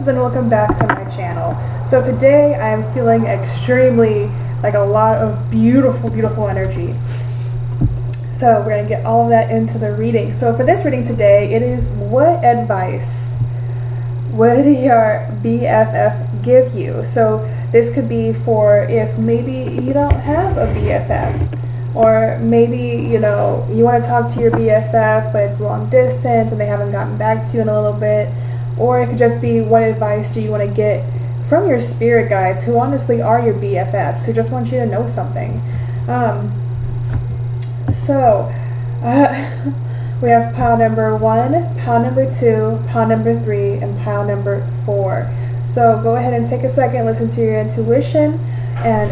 loves, and welcome back to my channel. So today I am feeling extremely like a lot of beautiful energy. So we're going to get all of that into the reading. So for this reading today, it is what advice would your BFF give you? So this could be for if maybe you don't have a BFF, or maybe, you know, you want to talk to your BFF but it's long distance and they haven't gotten back to you in a little bit. Or it could just be, what advice do you want to get from your spirit guides, who honestly are your BFFs, who just want you to know something. We have pile number 1, pile number 2, pile number 3, and pile number 4. So go ahead and take a second, listen to your intuition, and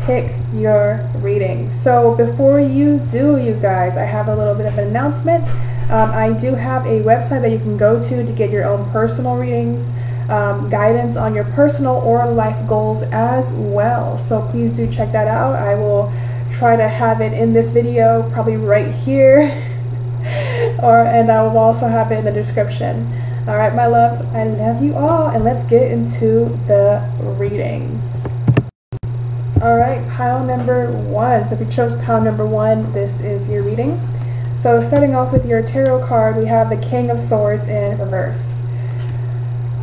pick your reading. So before you do, you guys, I have a little bit of an announcement. I do have a website that you can go to get your own personal readings, guidance on your personal or life goals as well. So please do check that out. I will try to have it in this video, probably right here, and I will also have it in the description. All right, my loves, I love you all, and let's get into the readings. All right, pile number 1. So if you chose pile number 1, this is your reading. So starting off with your tarot card, we have the King of Swords in reverse.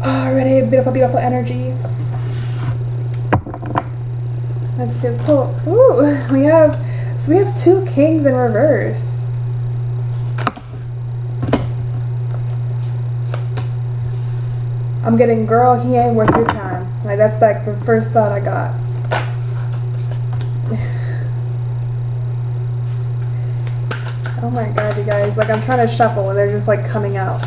Already beautiful energy. Let's see, let's pull. Ooh, we have 2 kings in reverse. I'm getting, girl, he ain't worth your time. Like, that's like the first thought I got. Oh my god, you guys, like, I'm trying to shuffle and they're just like coming out.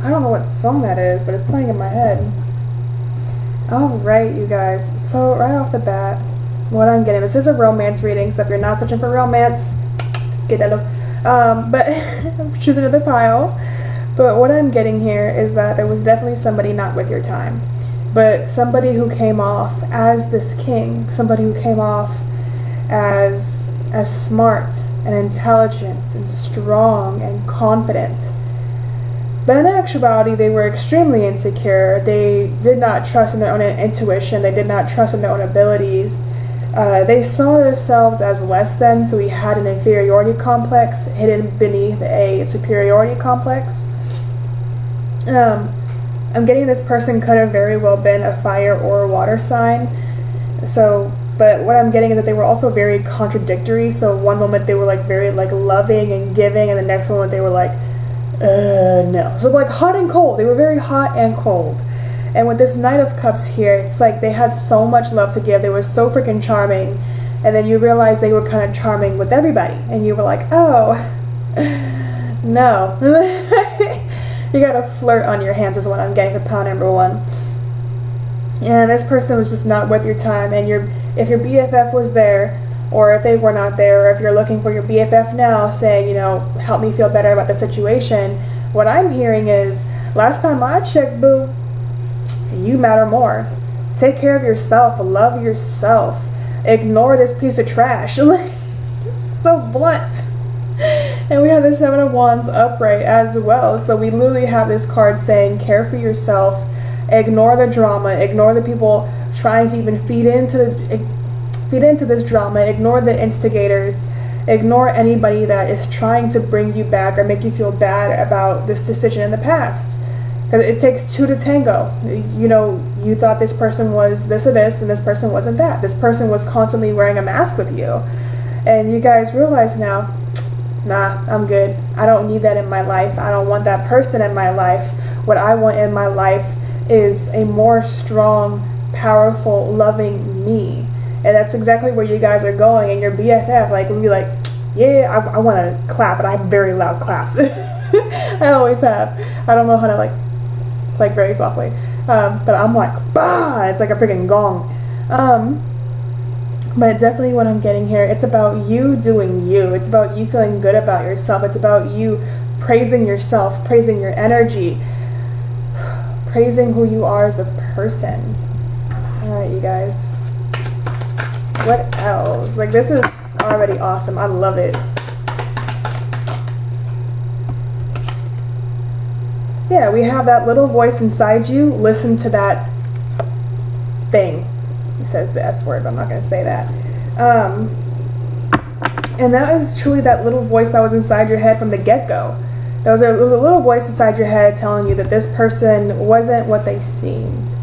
I don't know what song that is, but it's playing in my head. Alright, you guys, so right off the bat, what I'm getting, this is a romance reading, so if you're not searching for romance, skedaddle. But choose another pile. But what I'm getting here is that there was definitely somebody not with your time, but somebody who came off as this king, somebody who came off as smart and intelligent and strong and confident. But in actuality, they were extremely insecure. They did not trust in their own intuition. They did not trust in their own abilities. They saw themselves as less than, so we had an inferiority complex hidden beneath a superiority complex. I'm getting this person could have very well been a fire or a water sign. So, but what I'm getting is that they were also very contradictory. So one moment they were like very like loving and giving, and the next moment they were like, no. So like hot and cold. They were very hot and cold. And with this Knight of Cups here, it's like they had so much love to give. They were so freaking charming. And then you realize they were kind of charming with everybody. And you were like, oh, no. You got a flirt on your hands is what I'm getting for pile number 1. And this person was just not worth your time. And if your BFF was there, or if they were not there, or if you're looking for your BFF now saying, you know, help me feel better about the situation, what I'm hearing is, last time I checked, boo, you matter more. Take care of yourself. Love yourself. Ignore this piece of trash. So blunt. And we have the 7 of Wands upright as well. So we literally have this card saying, care for yourself. Ignore the drama. Ignore the people trying to even feed into this drama. Ignore the instigators. Ignore anybody that is trying to bring you back or make you feel bad about this decision in the past. Because it takes 2 to tango. You know, you thought this person was this or this, and this person wasn't that. This person was constantly wearing a mask with you. And you guys realize now, nah, I'm good. I don't need that in my life. I don't want that person in my life. What I want in my life is a more strong, powerful, loving me. And that's exactly where you guys are going. And your BFF, like, would be like, yeah, I want to clap, and I have very loud claps. I always have. I don't know how to, like, it's like very softly. But I'm like, bah! It's like a freaking gong. But definitely what I'm getting here, it's about you doing you. It's about you feeling good about yourself. It's about you praising yourself, praising your energy, praising who you are as a person. All right, you guys. What else? Like, this is already awesome. I love it. Yeah, we have that little voice inside you. Listen to that thing. He says the S word, but I'm not going to say that. And that is truly that little voice that was inside your head from the get-go. There was a little voice inside your head telling you that this person wasn't what they seemed.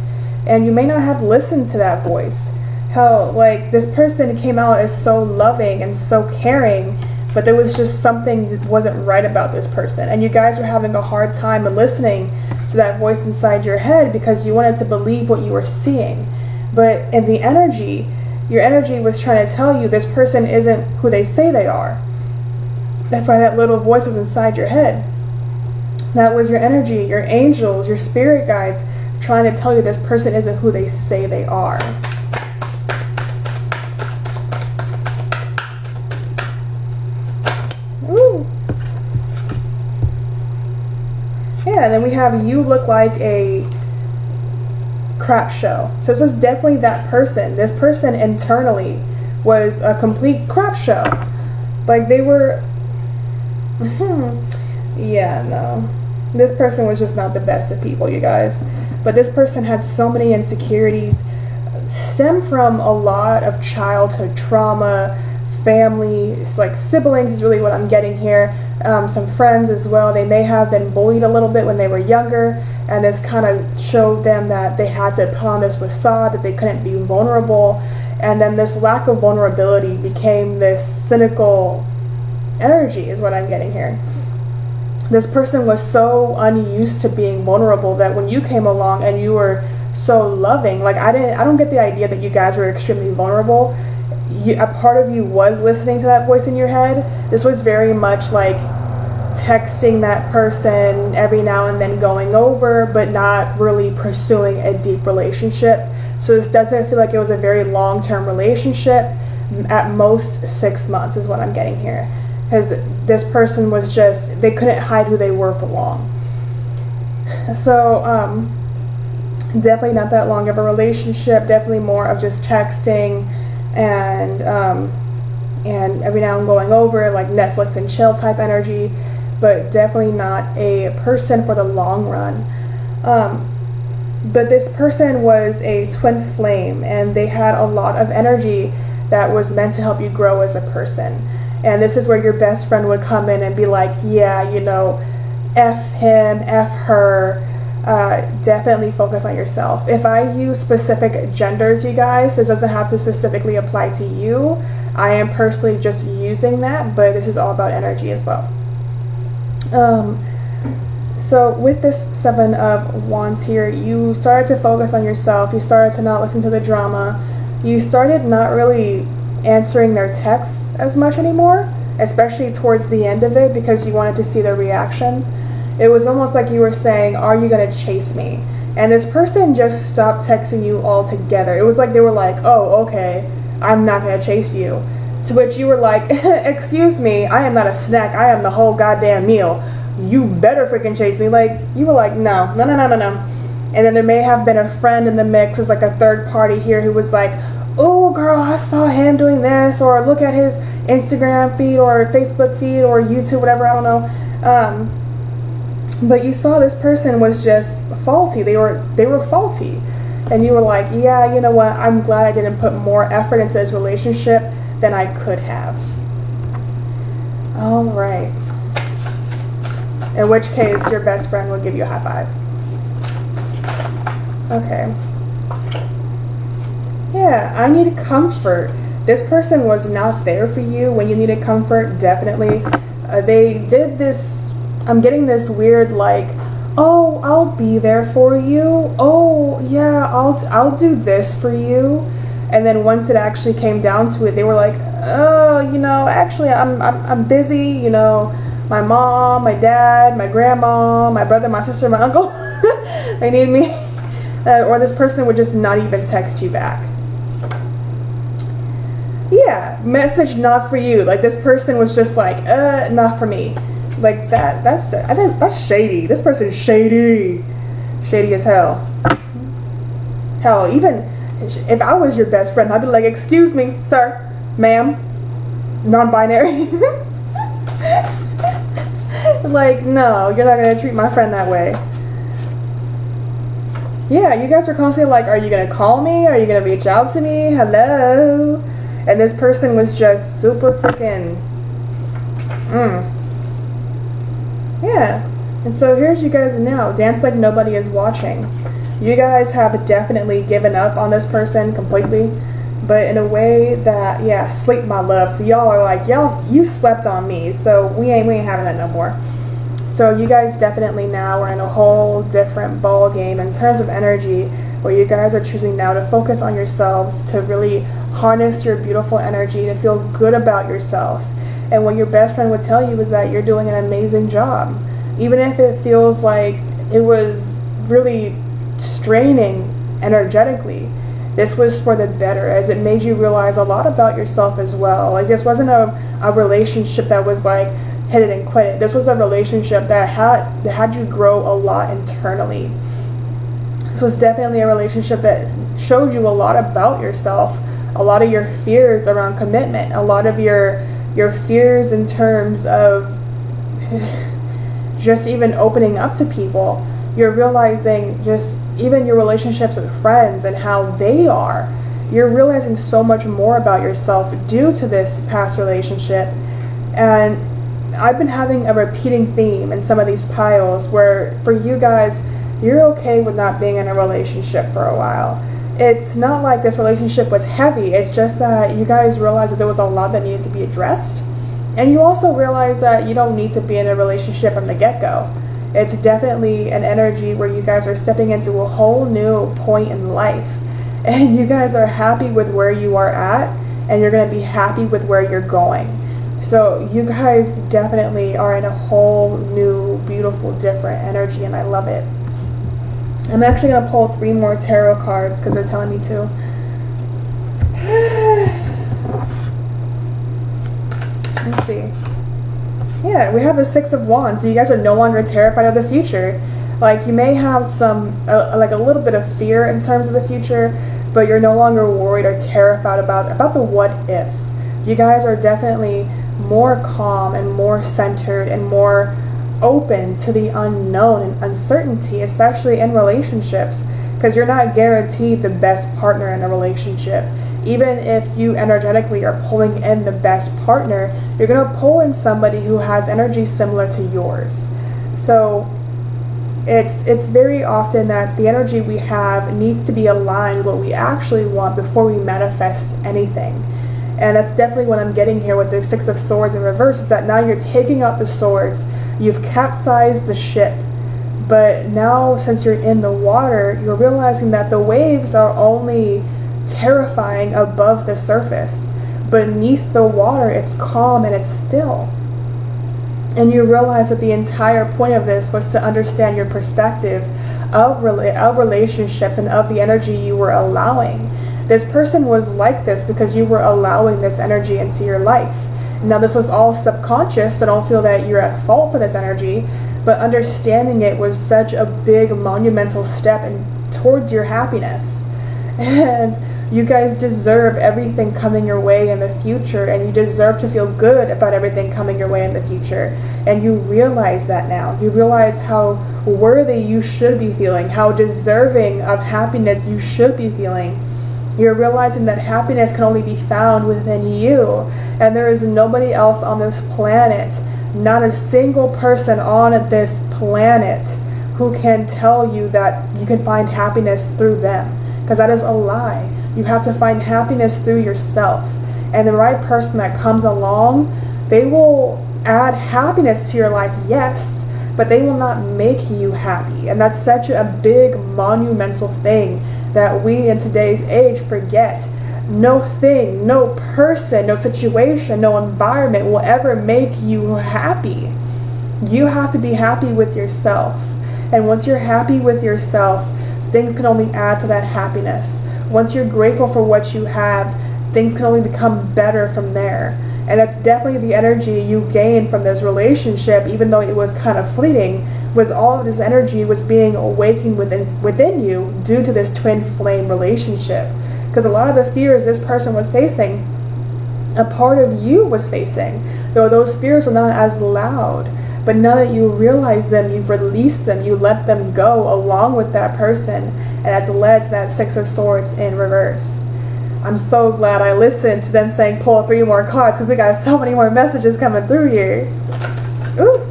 And you may not have listened to that voice. How, like, this person came out as so loving and so caring, but there was just something that wasn't right about this person. And you guys were having a hard time listening to that voice inside your head because you wanted to believe what you were seeing. But in the energy, your energy was trying to tell you this person isn't who they say they are. That's why that little voice was inside your head. That was your energy, your angels, your spirit guides trying to tell you this person isn't who they say they are. Ooh. Yeah, and then we have you look like a crap show. So this was definitely that person. This person internally was a complete crap show. Like, they were... Yeah, no. This person was just not the best of people, you guys. But this person had so many insecurities, stem from a lot of childhood trauma, family, it's like siblings is really what I'm getting here. Some friends as well. They may have been bullied a little bit when they were younger, and this kind of showed them that they had to put on this facade, that they couldn't be vulnerable, and then this lack of vulnerability became this cynical energy is what I'm getting here. This person was so unused to being vulnerable that when you came along and you were so loving, like I don't get the idea that you guys were extremely vulnerable. A part of you was listening to that voice in your head. This was very much like texting that person every now and then, going over, but not really pursuing a deep relationship. So this doesn't feel like it was a very long-term relationship. At most 6 months is what I'm getting here. Because this person was just, they couldn't hide who they were for long. So, definitely not that long of a relationship, definitely more of just texting and every now and going over, like Netflix and chill type energy, but definitely not a person for the long run. But this person was a twin flame, and they had a lot of energy that was meant to help you grow as a person. And this is where your best friend would come in and be like, yeah, you know, F him, F her, definitely focus on yourself. If I use specific genders, you guys, this doesn't have to specifically apply to you. I am personally just using that, but this is all about energy as well. So with this Seven of Wands here, you started to focus on yourself. You started to not listen to the drama. You started not really answering their texts as much anymore, especially towards the end of it, because you wanted to see their reaction. It was almost like you were saying, are you going to chase me? And this person just stopped texting you altogether. It was like they were like, oh, okay, I'm not going to chase you. To which you were like, excuse me, I am not a snack. I am the whole goddamn meal. You better freaking chase me. Like, you were like, no. And then there may have been a friend in the mix. There's like a third party here who was like, oh girl, I saw him doing this, or look at his Instagram feed or Facebook feed or YouTube, whatever, I don't know. But you saw this person was just faulty. They were faulty. And you were like, yeah, you know what, I'm glad I didn't put more effort into this relationship than I could have. All right. In which case, your best friend will give you a high five. Okay. Yeah, I need comfort. This person was not there for you when you needed comfort, definitely. They did this, I'm getting this weird like, oh, I'll be there for you. Oh, yeah, I'll do this for you. And then once it actually came down to it, they were like, oh, you know, actually I'm busy, you know, my mom, my dad, my grandma, my brother, my sister, my uncle, they need me. Or this person would just not even text you back. Yeah, message not for you. Like, this person was just like, not for me. Like I think that's shady. This person's shady. Shady as hell. Hell, even if I was your best friend, I'd be like, excuse me, sir, ma'am, non-binary. Like, no, you're not gonna treat my friend that way. Yeah, you guys are constantly like, are you gonna call me? Are you gonna reach out to me? Hello? And this person was just super freaking, yeah. And so here's you guys now, dance like nobody is watching. You guys have definitely given up on this person completely, but in a way that, yeah, sleep my love. So y'all are like, you slept on me, so we ain't having that no more. So you guys definitely now are in a whole different ball game in terms of energy, where you guys are choosing now to focus on yourselves, to really harness your beautiful energy, to feel good about yourself. And what your best friend would tell you is that you're doing an amazing job. Even if it feels like it was really straining energetically, this was for the better, as it made you realize a lot about yourself as well. Like, this wasn't a relationship that was like hit it and quit it. This was a relationship that had you grow a lot internally. This was definitely a relationship that showed you a lot about yourself, a lot of your fears around commitment, a lot of your fears in terms of just even opening up to people. You're realizing just even your relationships with friends and how they are. You're realizing so much more about yourself due to this past relationship. And I've been having a repeating theme in some of these piles where for you guys, you're okay with not being in a relationship for a while. It's not like this relationship was heavy. It's just that you guys realized that there was a lot that needed to be addressed. And you also realize that you don't need to be in a relationship from the get-go. It's definitely an energy where you guys are stepping into a whole new point in life. And you guys are happy with where you are at, and you're going to be happy with where you're going. So you guys definitely are in a whole new, beautiful, different energy, and I love it. I'm actually going to pull 3 more tarot cards because they're telling me to. Let's see. Yeah, we have the 6 of Wands. So you guys are no longer terrified of the future. Like, you may have some, like a little bit of fear in terms of the future, but you're no longer worried or terrified about the what ifs. You guys are definitely more calm and more centered and more open to the unknown and uncertainty, especially in relationships, because you're not guaranteed the best partner in a relationship. Even if you energetically are pulling in the best partner, you're going to pull in somebody who has energy similar to yours. So it's very often that the energy we have needs to be aligned with what we actually want before we manifest anything. And that's definitely what I'm getting here with the 6 of Swords in reverse, is that now you're taking out the swords, you've capsized the ship, but now since you're in the water, you're realizing that the waves are only terrifying above the surface. Beneath the water, it's calm and it's still. And you realize that the entire point of this was to understand your perspective of relationships and of the energy you were allowing. This person was like this because you were allowing this energy into your life. Now, this was all subconscious, so don't feel that you're at fault for this energy, but understanding it was such a big monumental step towards your happiness. And you guys deserve everything coming your way in the future, and you deserve to feel good about everything coming your way in the future. And you realize that now. You realize how worthy you should be feeling, how deserving of happiness you should be feeling. You're realizing that happiness can only be found within you, and there is nobody else on this planet, not a single person on this planet who can tell you that you can find happiness through them, because that is a lie. You have to find happiness through yourself, and the right person that comes along, they will add happiness to your life, yes, but they will not make you happy. And that's such a big monumental thing that we in today's age forget. No thing, no person, no situation, no environment will ever make you happy. You have to be happy with yourself. And once you're happy with yourself, things can only add to that happiness. Once you're grateful for what you have, things can only become better from there. And that's definitely the energy you gained from this relationship, even though it was kind of fleeting, was all of this energy was being awakened within you due to this twin flame relationship. Because a lot of the fears this person was facing, a part of you was facing, though those fears were not as loud. But now that you realize them, you've released them, you let them go along with that person, and that's led to that Six of Swords in reverse. I'm so glad I listened to them saying pull 3 more cards, because we got so many more messages coming through here. Ooh.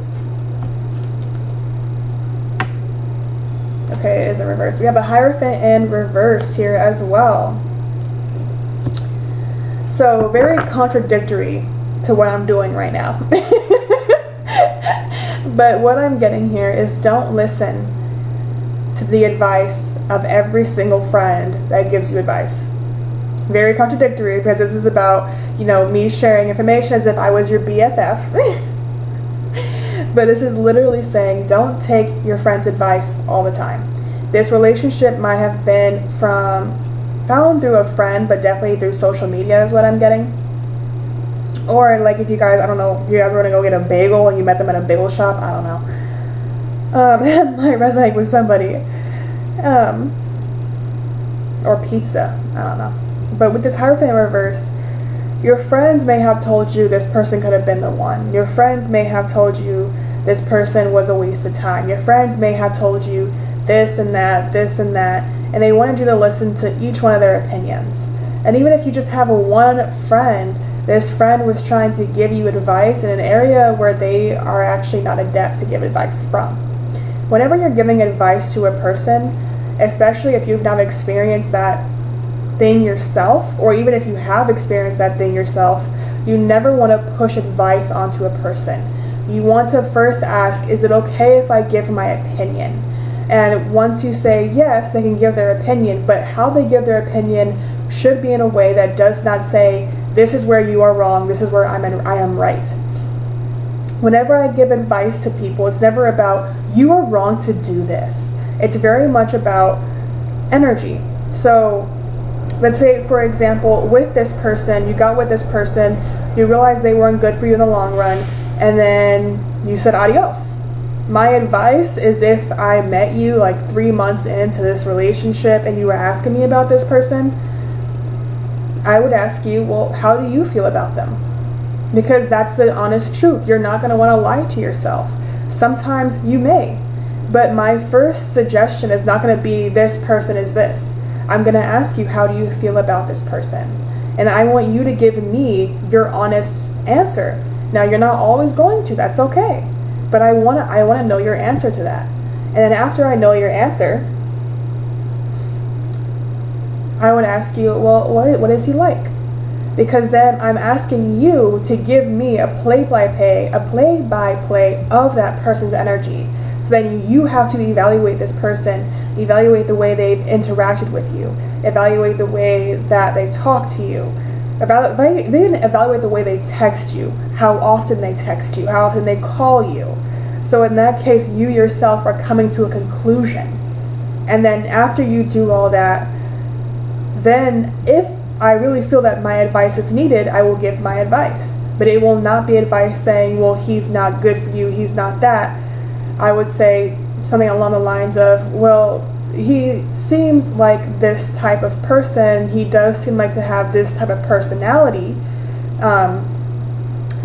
Okay, it is in reverse. We have a Hierophant in reverse here as well. So, very contradictory to what I'm doing right now. But what I'm getting here is don't listen to the advice of every single friend that gives you advice. Very contradictory, because this is about, you know, me sharing information as if I was your BFF. But this is literally saying don't take your friend's advice all the time. This relationship might have been found through a friend, but definitely through social media is what I'm getting. Or like if you guys, I don't know, you guys were gonna go get a bagel and you met them at a bagel shop, I don't know. It might resonate with somebody. Or pizza, I don't know. But with this Hierophant in reverse, your friends may have told you this person could have been the one. Your friends may have told you this person was a waste of time. Your friends may have told you this and that, and they wanted you to listen to each one of their opinions. And even if you just have one friend, this friend was trying to give you advice in an area where they are actually not adept to give advice from. Whenever you're giving advice to a person, especially if you've not experienced that thing yourself, or even if you have experienced that thing yourself, you never want to push advice onto a person. You want to first ask, is it okay if I give my opinion? And once you say yes, they can give their opinion, but how they give their opinion should be in a way that does not say, this is where you are wrong, this is where I am right. Whenever I give advice to people, it's never about, you are wrong to do this. It's very much about energy. So, let's say, for example, with this person, you got with this person, you realized they weren't good for you in the long run, and then you said adios. My advice is if I met you like 3 months into this relationship and you were asking me about this person, I would ask you, well, how do you feel about them? Because that's the honest truth. You're not going to want to lie to yourself. Sometimes you may, but my first suggestion is not going to be this person is this. I'm going to ask you, how do you feel about this person? And I want you to give me your honest answer. Now, you're not always going to, that's okay. But I want to know your answer to that. And then after I know your answer, I would ask you, well, what is he like? Because then I'm asking you to give me a play-by-play of that person's energy. So then you have to evaluate this person, evaluate the way they've interacted with you, evaluate the way that they talk to you, evaluate the way they text you, how often they text you, how often they call you. So in that case, you yourself are coming to a conclusion. And then after you do all that, then if I really feel that my advice is needed, I will give my advice. But it will not be advice saying, well, he's not good for you, he's not that. I would say something along the lines of, well, he seems like this type of person, he does seem like to have this type of personality.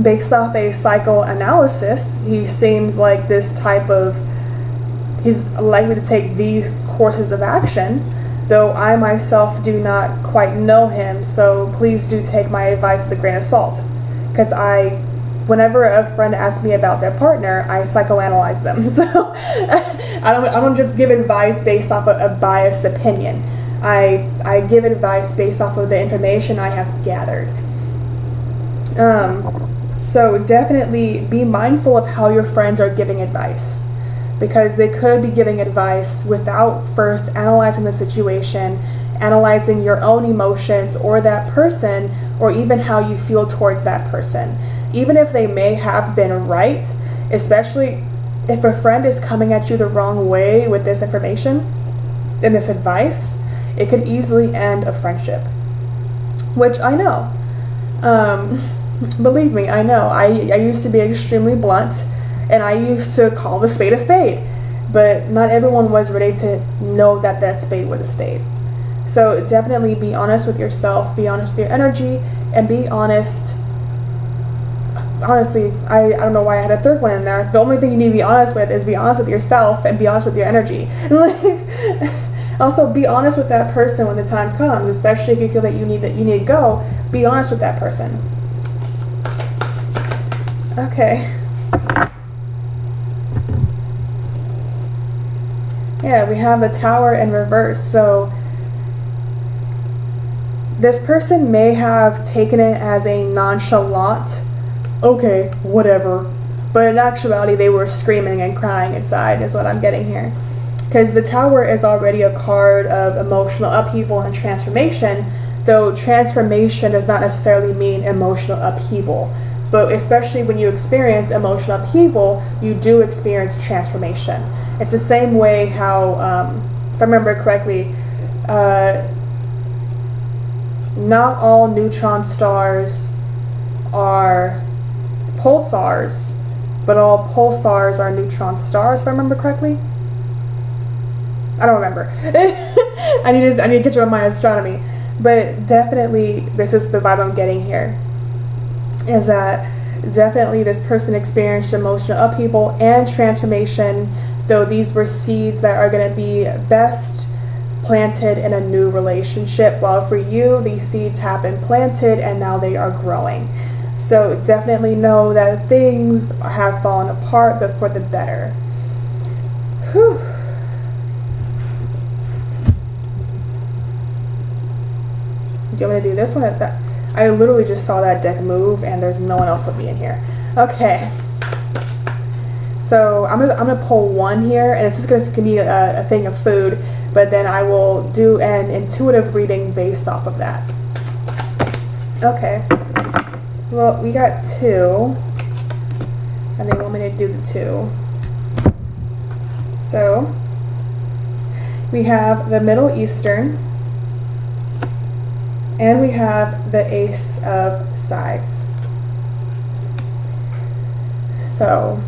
Based off a psychoanalysis, he seems like this type of, he's likely to take these courses of action, though I myself do not quite know him, so please do take my advice with a grain of salt. Because whenever a friend asks me about their partner, I psychoanalyze them. So I don't just give advice based off of a biased opinion. I give advice based off of the information I have gathered. So definitely be mindful of how your friends are giving advice, because they could be giving advice without first analyzing the situation, analyzing your own emotions or that person, or even how you feel towards that person. Even if they may have been right, especially if a friend is coming at you the wrong way with this information and this advice, it could easily end a friendship, which I know. Believe me, I know. I used to be extremely blunt, and I used to call a spade. But not everyone was ready to know that that spade was a spade. So definitely be honest with yourself, be honest with your energy, and be honest. Honestly, I don't know why I had a third one in there. The only thing you need to be honest with is be honest with yourself and be honest with your energy. Also, be honest with that person when the time comes, especially if you feel that you need to go. Be honest with that person. Okay. Yeah, we have the Tower in reverse. So this person may have taken it as a nonchalant, okay, whatever. But in actuality, they were screaming and crying inside is what I'm getting here. Because the Tower is already a card of emotional upheaval and transformation, though transformation does not necessarily mean emotional upheaval. But especially when you experience emotional upheaval, you do experience transformation. It's the same way how, if I remember correctly, not all neutron stars are pulsars, but all pulsars are neutron stars, if I remember correctly. I don't remember. I need to catch up on my astronomy. But definitely, this is the vibe I'm getting here. Is that definitely this person experienced emotional upheaval and transformation, though these were seeds that are going to be best planted in a new relationship. While for you, these seeds have been planted and now they are growing. So definitely know that things have fallen apart, but for the better. Whew. Do you want me to do this one? I literally just saw that deck move, and there's no one else but me in here. Okay. So I'm gonna pull one here, and it's just gonna be a thing of food, but then I will do an intuitive reading based off of that. Okay. Well, we got two, and they want me to do the two. So we have the Middle Eastern, and we have the Ace of Sides. So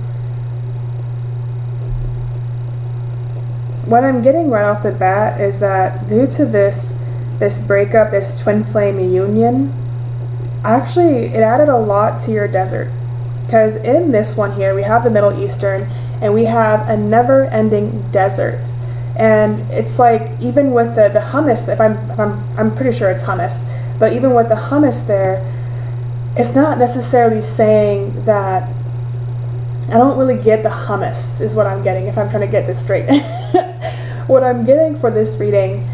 what I'm getting right off the bat is that due to this breakup, this twin flame union, actually it added a lot to your desert. Because in this one here, we have the Middle Eastern, and we have a never-ending desert. And it's like, even with the hummus, I'm pretty sure it's hummus, but even with the hummus there, it's not necessarily saying that, I don't really get the hummus, is what I'm getting, if I'm trying to get this straight. What I'm getting for this reading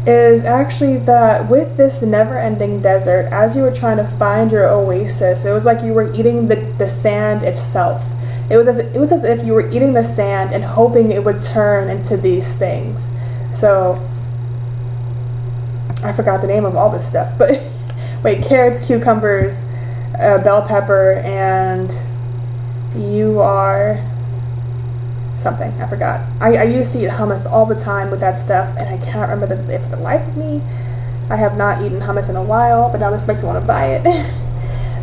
is actually that with this never-ending desert, as you were trying to find your oasis, it was like you were eating the sand itself. It was as if you were eating the sand and hoping it would turn into these things. So I forgot the name of all this stuff, but wait, carrots, cucumbers, bell pepper, and you are something. I forgot. I used to eat hummus all the time with that stuff, and I can't remember if the life of me. I have not eaten hummus in a while, but now this makes me want to buy it.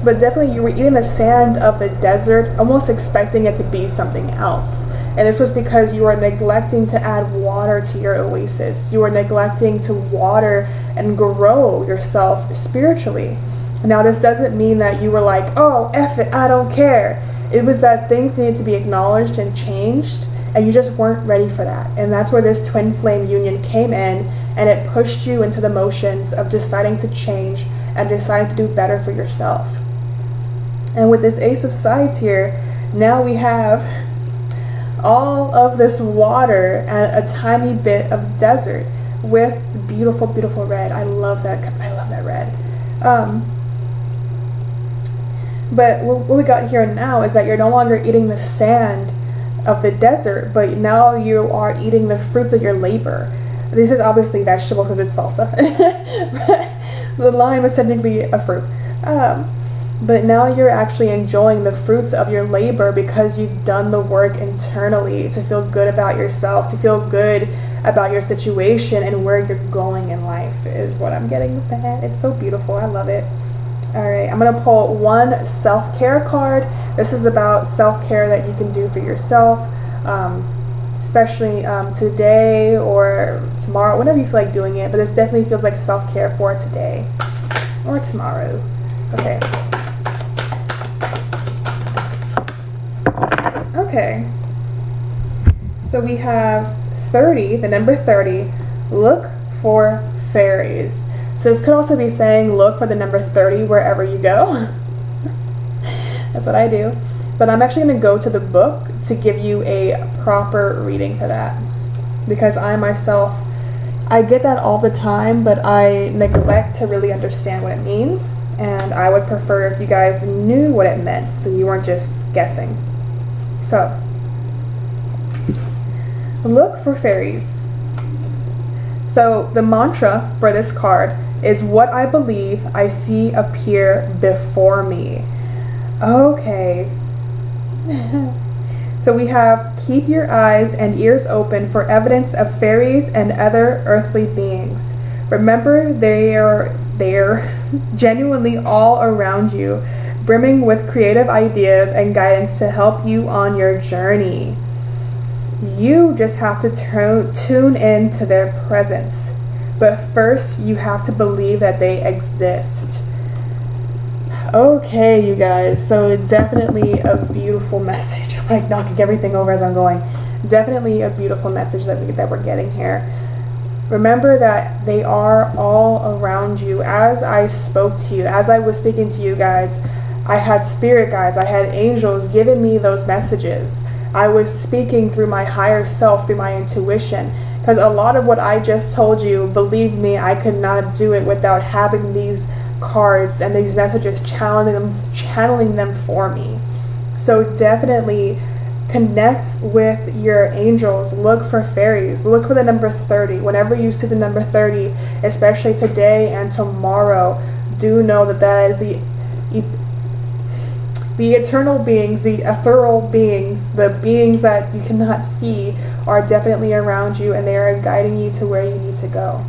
But definitely you were eating the sand of the desert, almost expecting it to be something else. And this was because you were neglecting to add water to your oasis. You were neglecting to water and grow yourself spiritually. Now this doesn't mean that you were like, oh, F it, I don't care. It was that things needed to be acknowledged and changed, and you just weren't ready for that. And that's where this twin flame union came in, and it pushed you into the motions of deciding to change and deciding to do better for yourself. And with this Ace of Sides here, now we have all of this water and a tiny bit of desert with beautiful, beautiful red. I love that. I love that red. But what we got here now is that you're no longer eating the sand of the desert, but now you are eating the fruits of your labor. This is obviously vegetable because it's salsa. The lime is technically a fruit. But now you're actually enjoying the fruits of your labor because you've done the work internally to feel good about yourself, to feel good about your situation and where you're going in life is what I'm getting with that. It's so beautiful. I love it. Alright, I'm going to pull one self-care card. This is about self-care that you can do for yourself, especially today or tomorrow, whenever you feel like doing it. But this definitely feels like self-care for today or tomorrow. Okay. Okay. So we have 30, the number 30, look for fairies. So this could also be saying look for the number 30 wherever you go. That's what I do. But I'm actually going to go to the book to give you a proper reading for that. Because I myself, I get that all the time, but I neglect to really understand what it means. And I would prefer if you guys knew what it meant so you weren't just guessing. So, look for fairies. So the mantra for this card is what I believe I see appear before me. Okay. So we have keep your eyes and ears open for evidence of fairies and other earthly beings. Remember they're genuinely all around you, brimming with creative ideas and guidance to help you on your journey. You just have to tune in to their presence. But first, you have to believe that they exist. Okay, you guys, so definitely a beautiful message. I'm like knocking everything over as I'm going. Definitely a beautiful message that we're getting here. Remember that they are all around you. As I spoke to you, as I was speaking to you guys, I had spirit guides, I had angels giving me those messages. I was speaking through my higher self, through my intuition. Because a lot of what I just told you, believe me, I could not do it without having these cards and these messages channeling them for me. So definitely connect with your angels. Look for fairies. Look for the number 30. Whenever you see the number 30, especially today and tomorrow, do know that that is the eternal beings, the ethereal beings, the beings that you cannot see are definitely around you, and they are guiding you to where you need to go.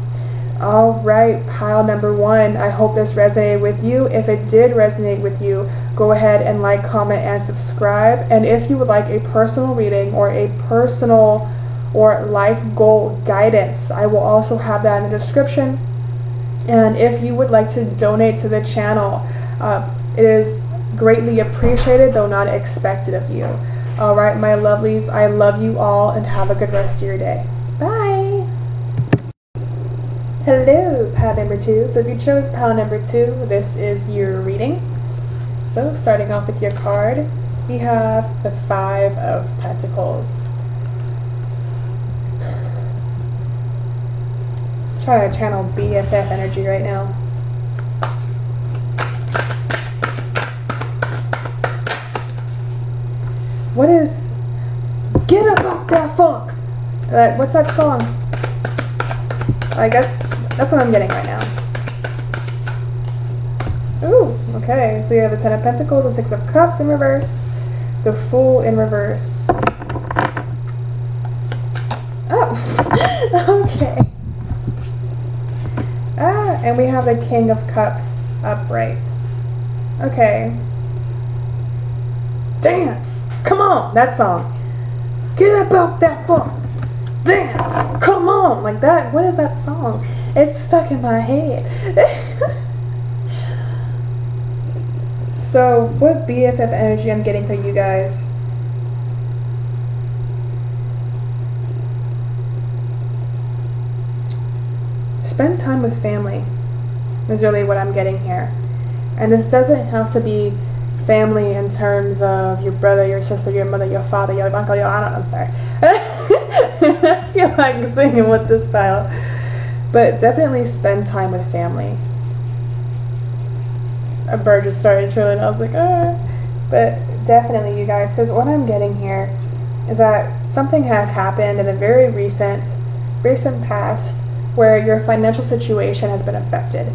All right, pile number 1. I hope this resonated with you. If it did resonate with you, go ahead and like, comment, and subscribe. And if you would like a personal reading or a personal or life goal guidance, I will also have that in the description. And if you would like to donate to the channel, it is greatly appreciated, though not expected of you. All right, my lovelies, I love you all, and have a good rest of your day. Bye. Hello, pile number 2. So if you chose pile number 2, this is your reading. So starting off with your card, we have the 5 of Pentacles. Trying to channel BFF energy right now. What is... Get up off that funk! What's that song? I guess that's what I'm getting right now. Ooh, okay. So you have the 10 of Pentacles, the 6 of Cups in reverse, the Fool in reverse. Oh! Okay. And we have the King of Cups upright. Okay. Dance! Come on! That song. Get about that funk! Dance! Come on! Like that. What is that song? It's stuck in my head. So, what BFF energy I'm getting for you guys? Spend time with family is really what I'm getting here. And this doesn't have to be family in terms of your brother, your sister, your mother, your father, your uncle, your aunt. I'm sorry. I feel like singing with this pile. But definitely spend time with family. A bird just started trilling. I was like, ah. But definitely, you guys, because what I'm getting here is that something has happened in the very recent past where your financial situation has been affected.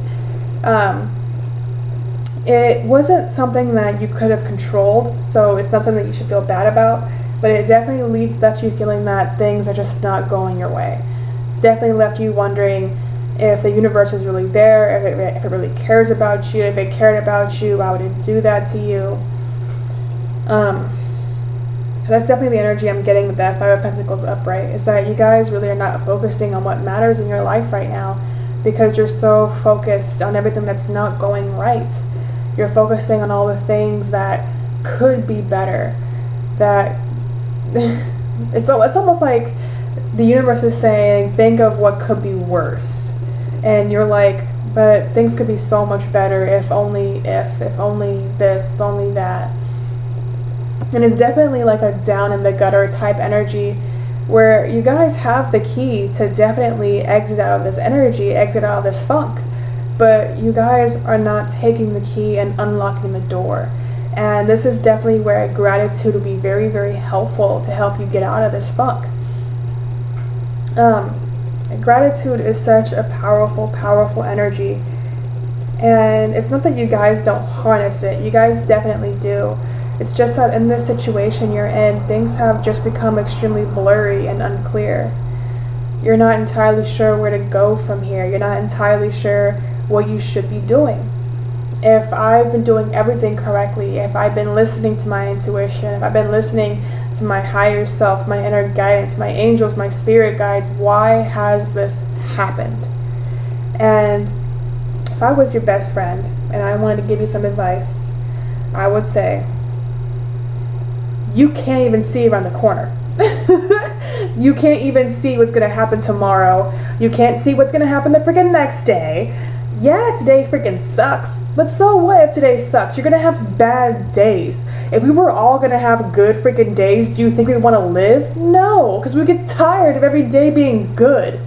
It wasn't something that you could have controlled, so it's not something that you should feel bad about, but it definitely left you feeling that things are just not going your way. It's definitely left you wondering, If the universe is really there, if it really cares about you, if it cared about you, why would it do that to you? That's definitely the energy I'm getting with that Five of Pentacles upright, is that you guys really are not focusing on what matters in your life right now because you're so focused on everything that's not going right. You're focusing on all the things that could be better, that it's almost like the universe is saying, think of what could be worse. And you're like, but things could be so much better if only this, if only that. And it's definitely like a down in the gutter type energy where you guys have the key to definitely exit out of this energy, exit out of this funk. But you guys are not taking the key and unlocking the door. And this is definitely where gratitude will be very, very helpful to help you get out of this funk. Gratitude is such a powerful, powerful energy. And it's not that you guys don't harness it. You guys definitely do. It's just that in this situation you're in, things have just become extremely blurry and unclear. You're not entirely sure where to go from here. You're not entirely sure what you should be doing. If I've been doing everything correctly, if I've been listening to my intuition, if I've been listening to my higher self, my inner guidance, my angels, my spirit guides, why has this happened? And if I was your best friend and I wanted to give you some advice, I would say, you can't even see around the corner. You can't even see what's going to happen tomorrow. You can't see what's going to happen the freaking next day. Yeah, today freaking sucks. But so what if today sucks? You're going to have bad days. If we were all going to have good freaking days, do you think we'd want to live? No, because we get tired of every day being good.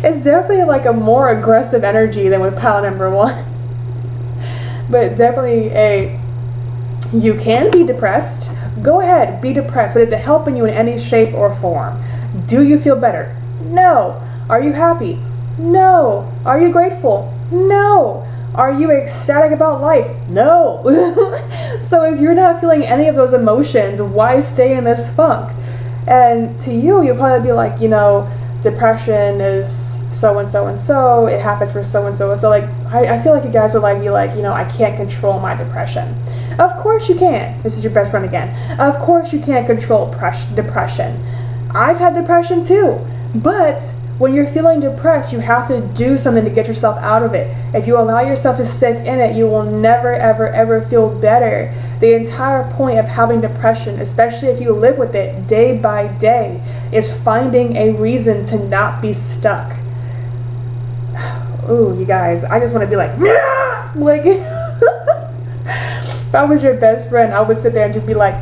It's definitely like a more aggressive energy than with pile number 1. But definitely you can be depressed. Go ahead, be depressed. But is it helping you in any shape or form? Do you feel better? No. Are you happy? No. Are you grateful? No. Are you ecstatic about life? No. So if you're not feeling any of those emotions, why stay in this funk? And to you, you'll probably be like, depression is so and so and so, it happens for so and so. So like I feel like you guys would like be like, I can't control my depression. Of course you can. This is your best friend again. Of course you can't control depression. I've had depression too. But when you're feeling depressed, you have to do something to get yourself out of it. If you allow yourself to stick in it, you will never, ever, ever feel better. The entire point of having depression, especially if you live with it day by day, is finding a reason to not be stuck. Ooh, you guys, I just want to be like, yeah! Like, if I was your best friend, I would sit there and just be like,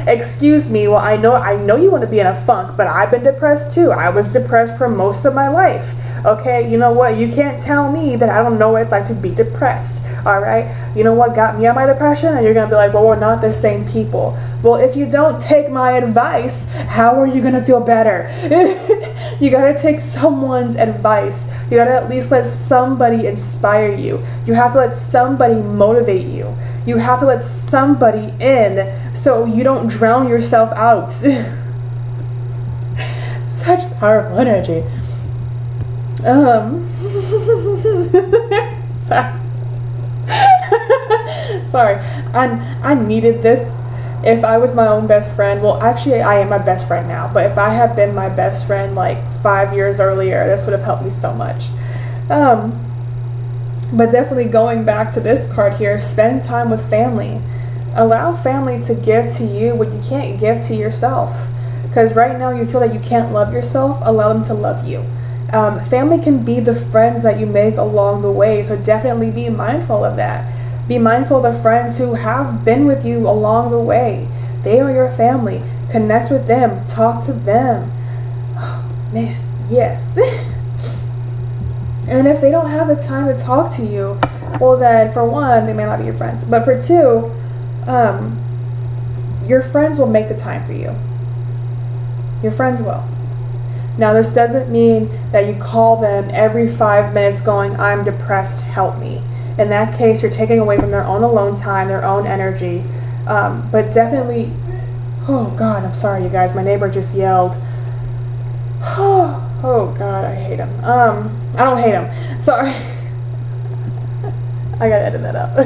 excuse me, well, I know you want to be in a funk, but I've been depressed too. I was depressed for most of my life. Okay, you know what? You can't tell me that I don't know what it's like to be depressed. All right, you know what got me on my depression? And you're gonna be like, well, we're not the same people. Well, if you don't take my advice, how are you gonna feel better? You gotta take someone's advice. You gotta at least let somebody inspire you. You have to let somebody motivate you. You have to let somebody in so you don't drown yourself out. Such powerful energy. Sorry. I needed this. If I was my own best friend, well, actually I am my best friend now, but if I had been my best friend like 5 years earlier, this would have helped me so much. But definitely going back to this card here, spend time with family. Allow family to give to you what you can't give to yourself. Because right now you feel that you can't love yourself, allow them to love you. Family can be the friends that you make along the way, so definitely be mindful of that. Be mindful of the friends who have been with you along the way. They are your family. Connect with them. Talk to them. Oh, man, yes. And if they don't have the time to talk to you, well then, for one, they may not be your friends. But for two, your friends will make the time for you. Your friends will. Now, this doesn't mean that you call them every 5 minutes going, I'm depressed, help me. In that case, you're taking away from their own alone time, their own energy. But definitely, oh God, I'm sorry, you guys. My neighbor just yelled. Oh God, I hate him. I don't hate him. Sorry. I gotta edit that out.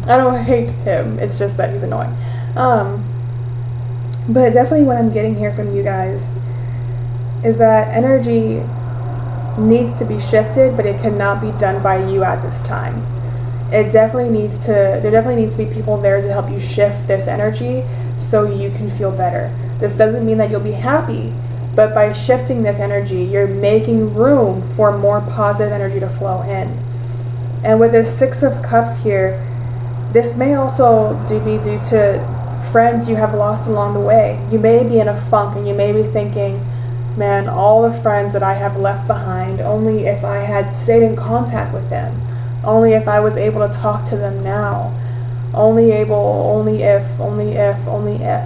I don't hate him. It's just that he's annoying. But definitely what I'm getting here from you guys is that energy needs to be shifted, but it cannot be done by you at this time. There definitely needs to be people there to help you shift this energy so you can feel better. This doesn't mean that you'll be happy, but by shifting this energy, you're making room for more positive energy to flow in. And with this Six of Cups here, this may also be due to friends you have lost along the way. You may be in a funk and you may be thinking, man, all the friends that I have left behind, only if I had stayed in contact with them, only if I was able to talk to them now, only if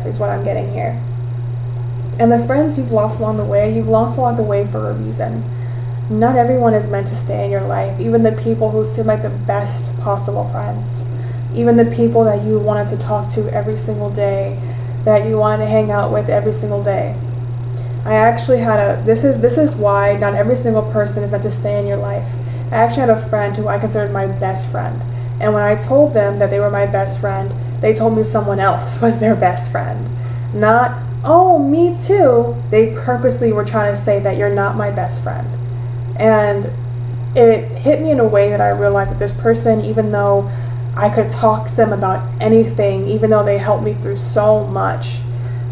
is what I'm getting here. And the friends you've lost along the way for a reason. Not everyone is meant to stay in your life, even the people who seem like the best possible friends, even the people that you wanted to talk to every single day, that you wanted to hang out with every single day. I actually had this is why not every single person is meant to stay in your life. I actually had a friend who I considered my best friend. And when I told them that they were my best friend, they told me someone else was their best friend. Not, oh, me too. They purposely were trying to say that you're not my best friend. And it hit me in a way that I realized that this person, even though I could talk to them about anything, even though they helped me through so much,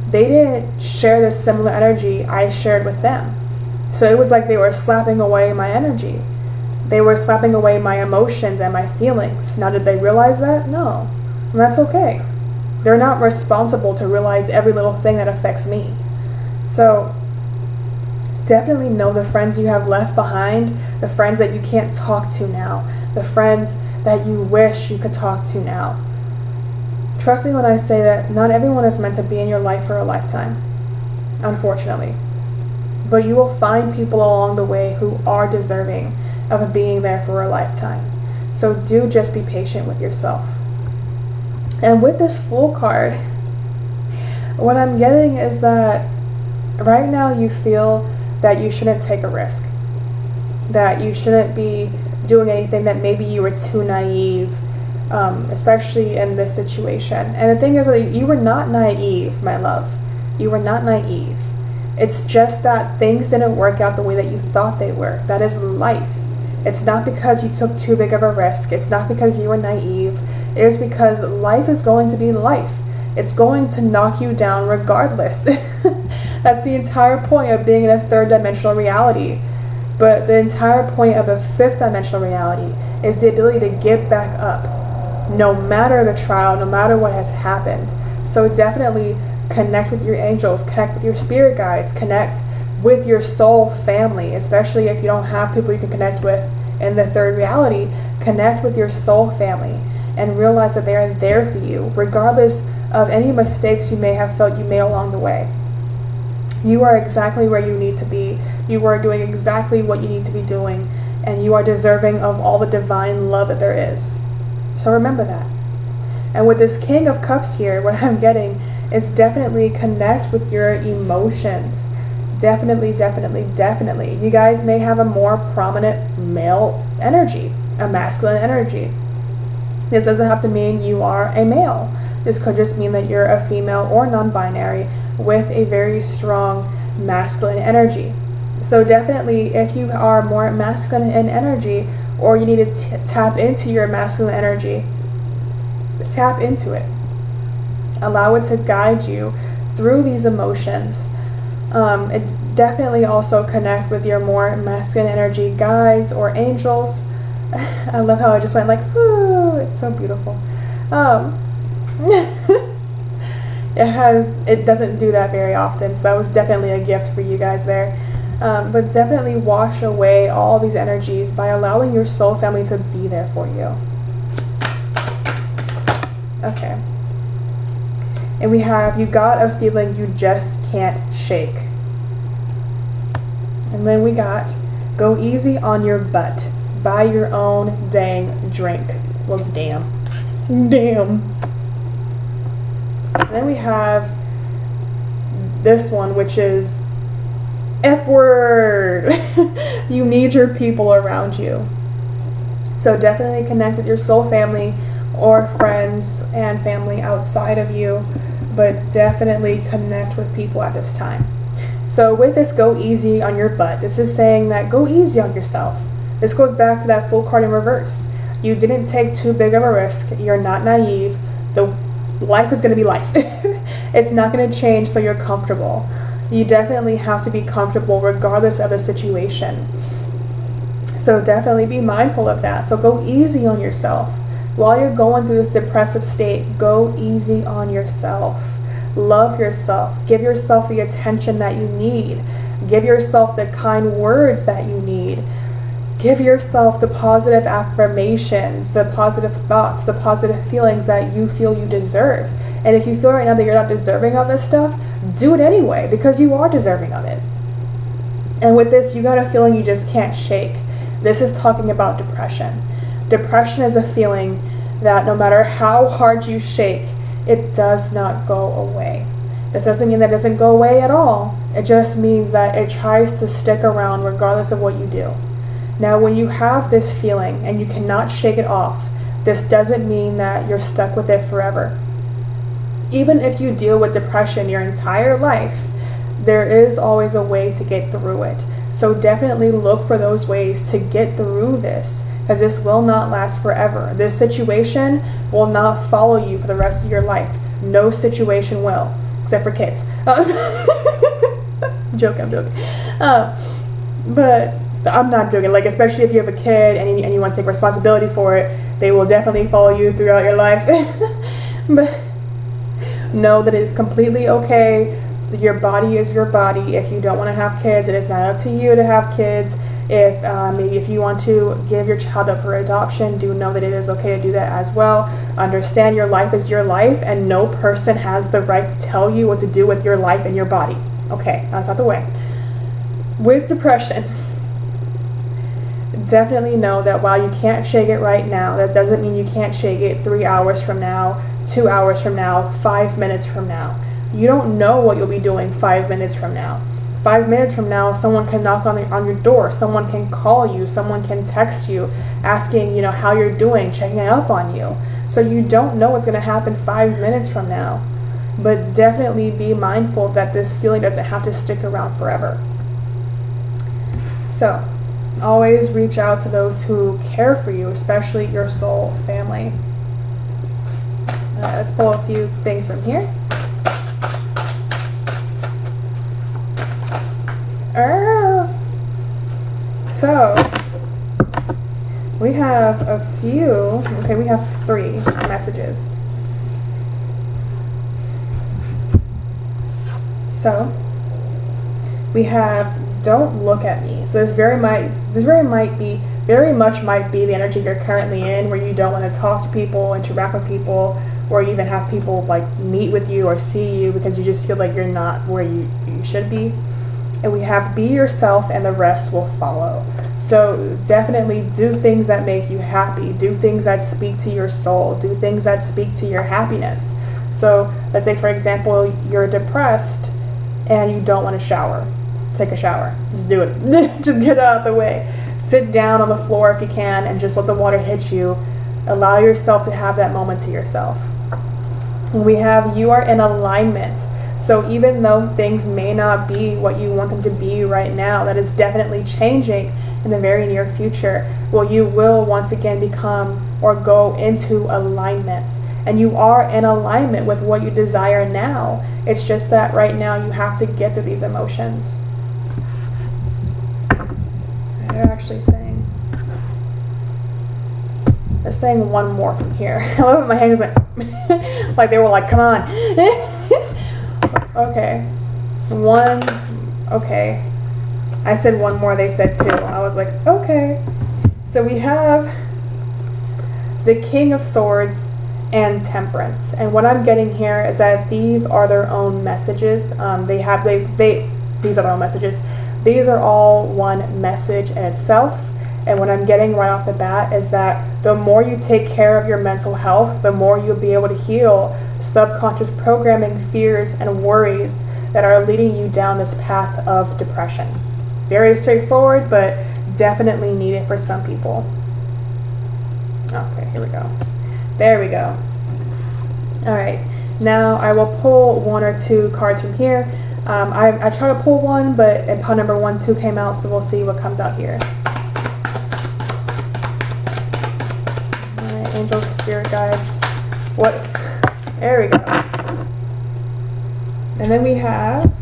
they didn't share the similar energy I shared with them. So it was like they were slapping away my energy. They were slapping away my emotions and my feelings. Now, did they realize that? No. And that's okay. They're not responsible to realize every little thing that affects me. So definitely know the friends you have left behind, the friends that you can't talk to now, the friends that you wish you could talk to now. Trust me when I say that not everyone is meant to be in your life for a lifetime, unfortunately. But you will find people along the way who are deserving of being there for a lifetime. So do just be patient with yourself. And with this Fool card, what I'm getting is that right now you feel that you shouldn't take a risk, that you shouldn't be doing anything, that maybe you were too naive, especially in this situation. And the thing is that you were not naive, my love. You were not naive. It's just that things didn't work out the way that you thought they were. That is life. It's not because you took too big of a risk. It's not because you were naive. It is because life is going to be life. It's going to knock you down regardless. That's the entire point of being in a third dimensional reality. But the entire point of a fifth dimensional reality is the ability to get back up, no matter the trial, no matter what has happened. So definitely connect with your angels, connect with your spirit guides, connect with your soul family, especially if you don't have people you can connect with in the third reality. Connect with your soul family and realize that they are there for you, regardless of any mistakes you may have felt you made along the way. You are exactly where you need to be. You are doing exactly what you need to be doing, and you are deserving of all the divine love that there is. So remember that. And with this King of Cups here, what I'm getting is definitely connect with your emotions. Definitely, definitely, definitely. You guys may have a more prominent male energy, a masculine energy. This doesn't have to mean you are a male. This could just mean that you're a female or non-binary with a very strong masculine energy. So definitely, if you are more masculine in energy, or you need to tap into your masculine energy, tap into it. Allow it to guide you through these emotions. It definitely also connect with your more masculine energy guides or angels. I love how I just went like, whoo, it's so beautiful. It doesn't do that very often, so that was definitely a gift for you guys there. But definitely wash away all these energies by allowing your soul family to be there for you. Okay. And we have, you got a feeling you just can't shake. And then we got, go easy on your butt. Buy your own dang drink. Well, damn. Damn. And then we have this one, which is F word. You need your people around you. So definitely connect with your soul family or friends and family outside of you, but definitely connect with people at this time. So with this go easy on your butt, this is saying that go easy on yourself. This goes back to that Fool card in reverse. You didn't take too big of a risk. You're not naive. The life is going to be life. It's not going to change, so you're comfortable. You definitely have to be comfortable regardless of the situation. So definitely be mindful of that. So go easy on yourself. While you're going through this depressive state, go easy on yourself. Love yourself. Give yourself the attention that you need. Give yourself the kind words that you need. Give yourself the positive affirmations, the positive thoughts, the positive feelings that you feel you deserve. And if you feel right now that you're not deserving of this stuff, do it anyway, because you are deserving of it. And with this, you got a feeling you just can't shake. This is talking about depression. Depression is a feeling that no matter how hard you shake, it does not go away. This doesn't mean that it doesn't go away at all. It just means that it tries to stick around regardless of what you do. Now, when you have this feeling and you cannot shake it off, this doesn't mean that you're stuck with it forever. Even if you deal with depression your entire life, there is always a way to get through it. So definitely look for those ways to get through this, because this will not last forever. This situation will not follow you for the rest of your life. No situation will, except for kids. I'm joking. But I'm not joking. Like, especially if you have a kid and you want to take responsibility for it, they will definitely follow you throughout your life. But know that it is completely okay. Your body is your body. If you don't want to have kids, it is not up to you to have kids. If maybe if you want to give your child up for adoption, do know that it is okay to do that as well. Understand your life is your life, and no person has the right to tell you what to do with your life and your body. Okay, that's not the way. With depression, definitely know that while you can't shake it right now, that doesn't mean you can't shake it 3 hours from now, 2 hours from now, 5 minutes from now. You don't know what you'll be doing 5 minutes from now. 5 minutes from now, someone can knock on your door, someone can call you, someone can text you, asking, how you're doing, checking up on you. So you don't know what's going to happen 5 minutes from now. But definitely be mindful that this feeling doesn't have to stick around forever. So always reach out to those who care for you, especially your soul family. Let's pull a few things from here. So we have a few, okay, we have 3 messages. So we have don't look at me. So this very much might be the energy you're currently in, where you don't want to talk to people, interact with people, or even have people like meet with you or see you because you just feel like you're not where you should be. And we have be yourself and the rest will follow. So definitely do things that make you happy. Do things that speak to your soul. Do things that speak to your happiness. So let's say, for example, you're depressed and you don't want to shower. Take a shower. Just do it. Just get out of the way. Sit down on the floor if you can and just let the water hit you. Allow yourself to have that moment to yourself. And we have you are in alignment. So even though things may not be what you want them to be right now, that is definitely changing in the very near future. Well, you will once again become or go into alignment. And you are in alignment with what you desire now. It's just that right now you have to get through these emotions. They're actually saying, they're saying one more from here. I love it, my hands went, like they were like, come on. Okay. Okay. I said one more, they said 2. I was like, okay. So we have the King of Swords and Temperance. And what I'm getting here is that these are their own messages. These are their own messages. These are all one message in itself. And what I'm getting right off the bat is that the more you take care of your mental health, the more you'll be able to heal subconscious programming, fears, and worries that are leading you down this path of depression. Very straightforward, but definitely needed for some people. Okay, here we go. There we go. All right, now I will pull 1 or 2 cards from here. I tried to pull one, but pile number 1, 2 came out, so we'll see what comes out here. All right, angels, spirit guides. What? There we go. And then we have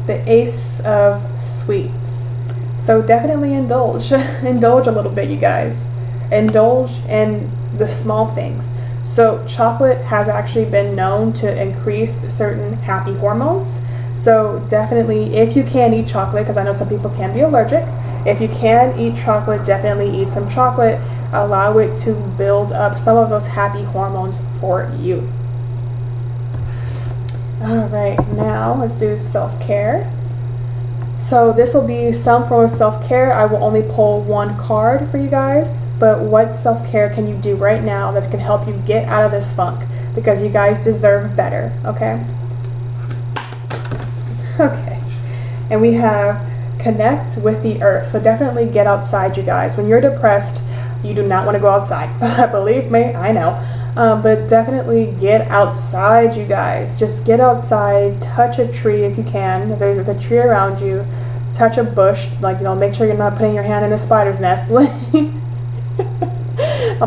the Ace of Sweets. So definitely indulge. Indulge a little bit, you guys. Indulge in the small things. So chocolate has actually been known to increase certain happy hormones. So definitely, if you can eat chocolate, because I know some people can be allergic, if you can eat chocolate, definitely eat some chocolate. Allow it to build up some of those happy hormones for you. All right, now let's do self-care. So this will be some form of self-care. I will only pull 1 card for you guys, but what self-care can you do right now that can help you get out of this funk? Because you guys deserve better, okay? Okay, and we have connect with the earth. So definitely get outside, you guys. When you're depressed, you do not want to go outside. Believe me, I know. But definitely get outside, you guys. Just get outside, touch a tree if you can. If there's a tree around you, touch a bush. Like, you know, make sure you're not putting your hand in a spider's nest. I'm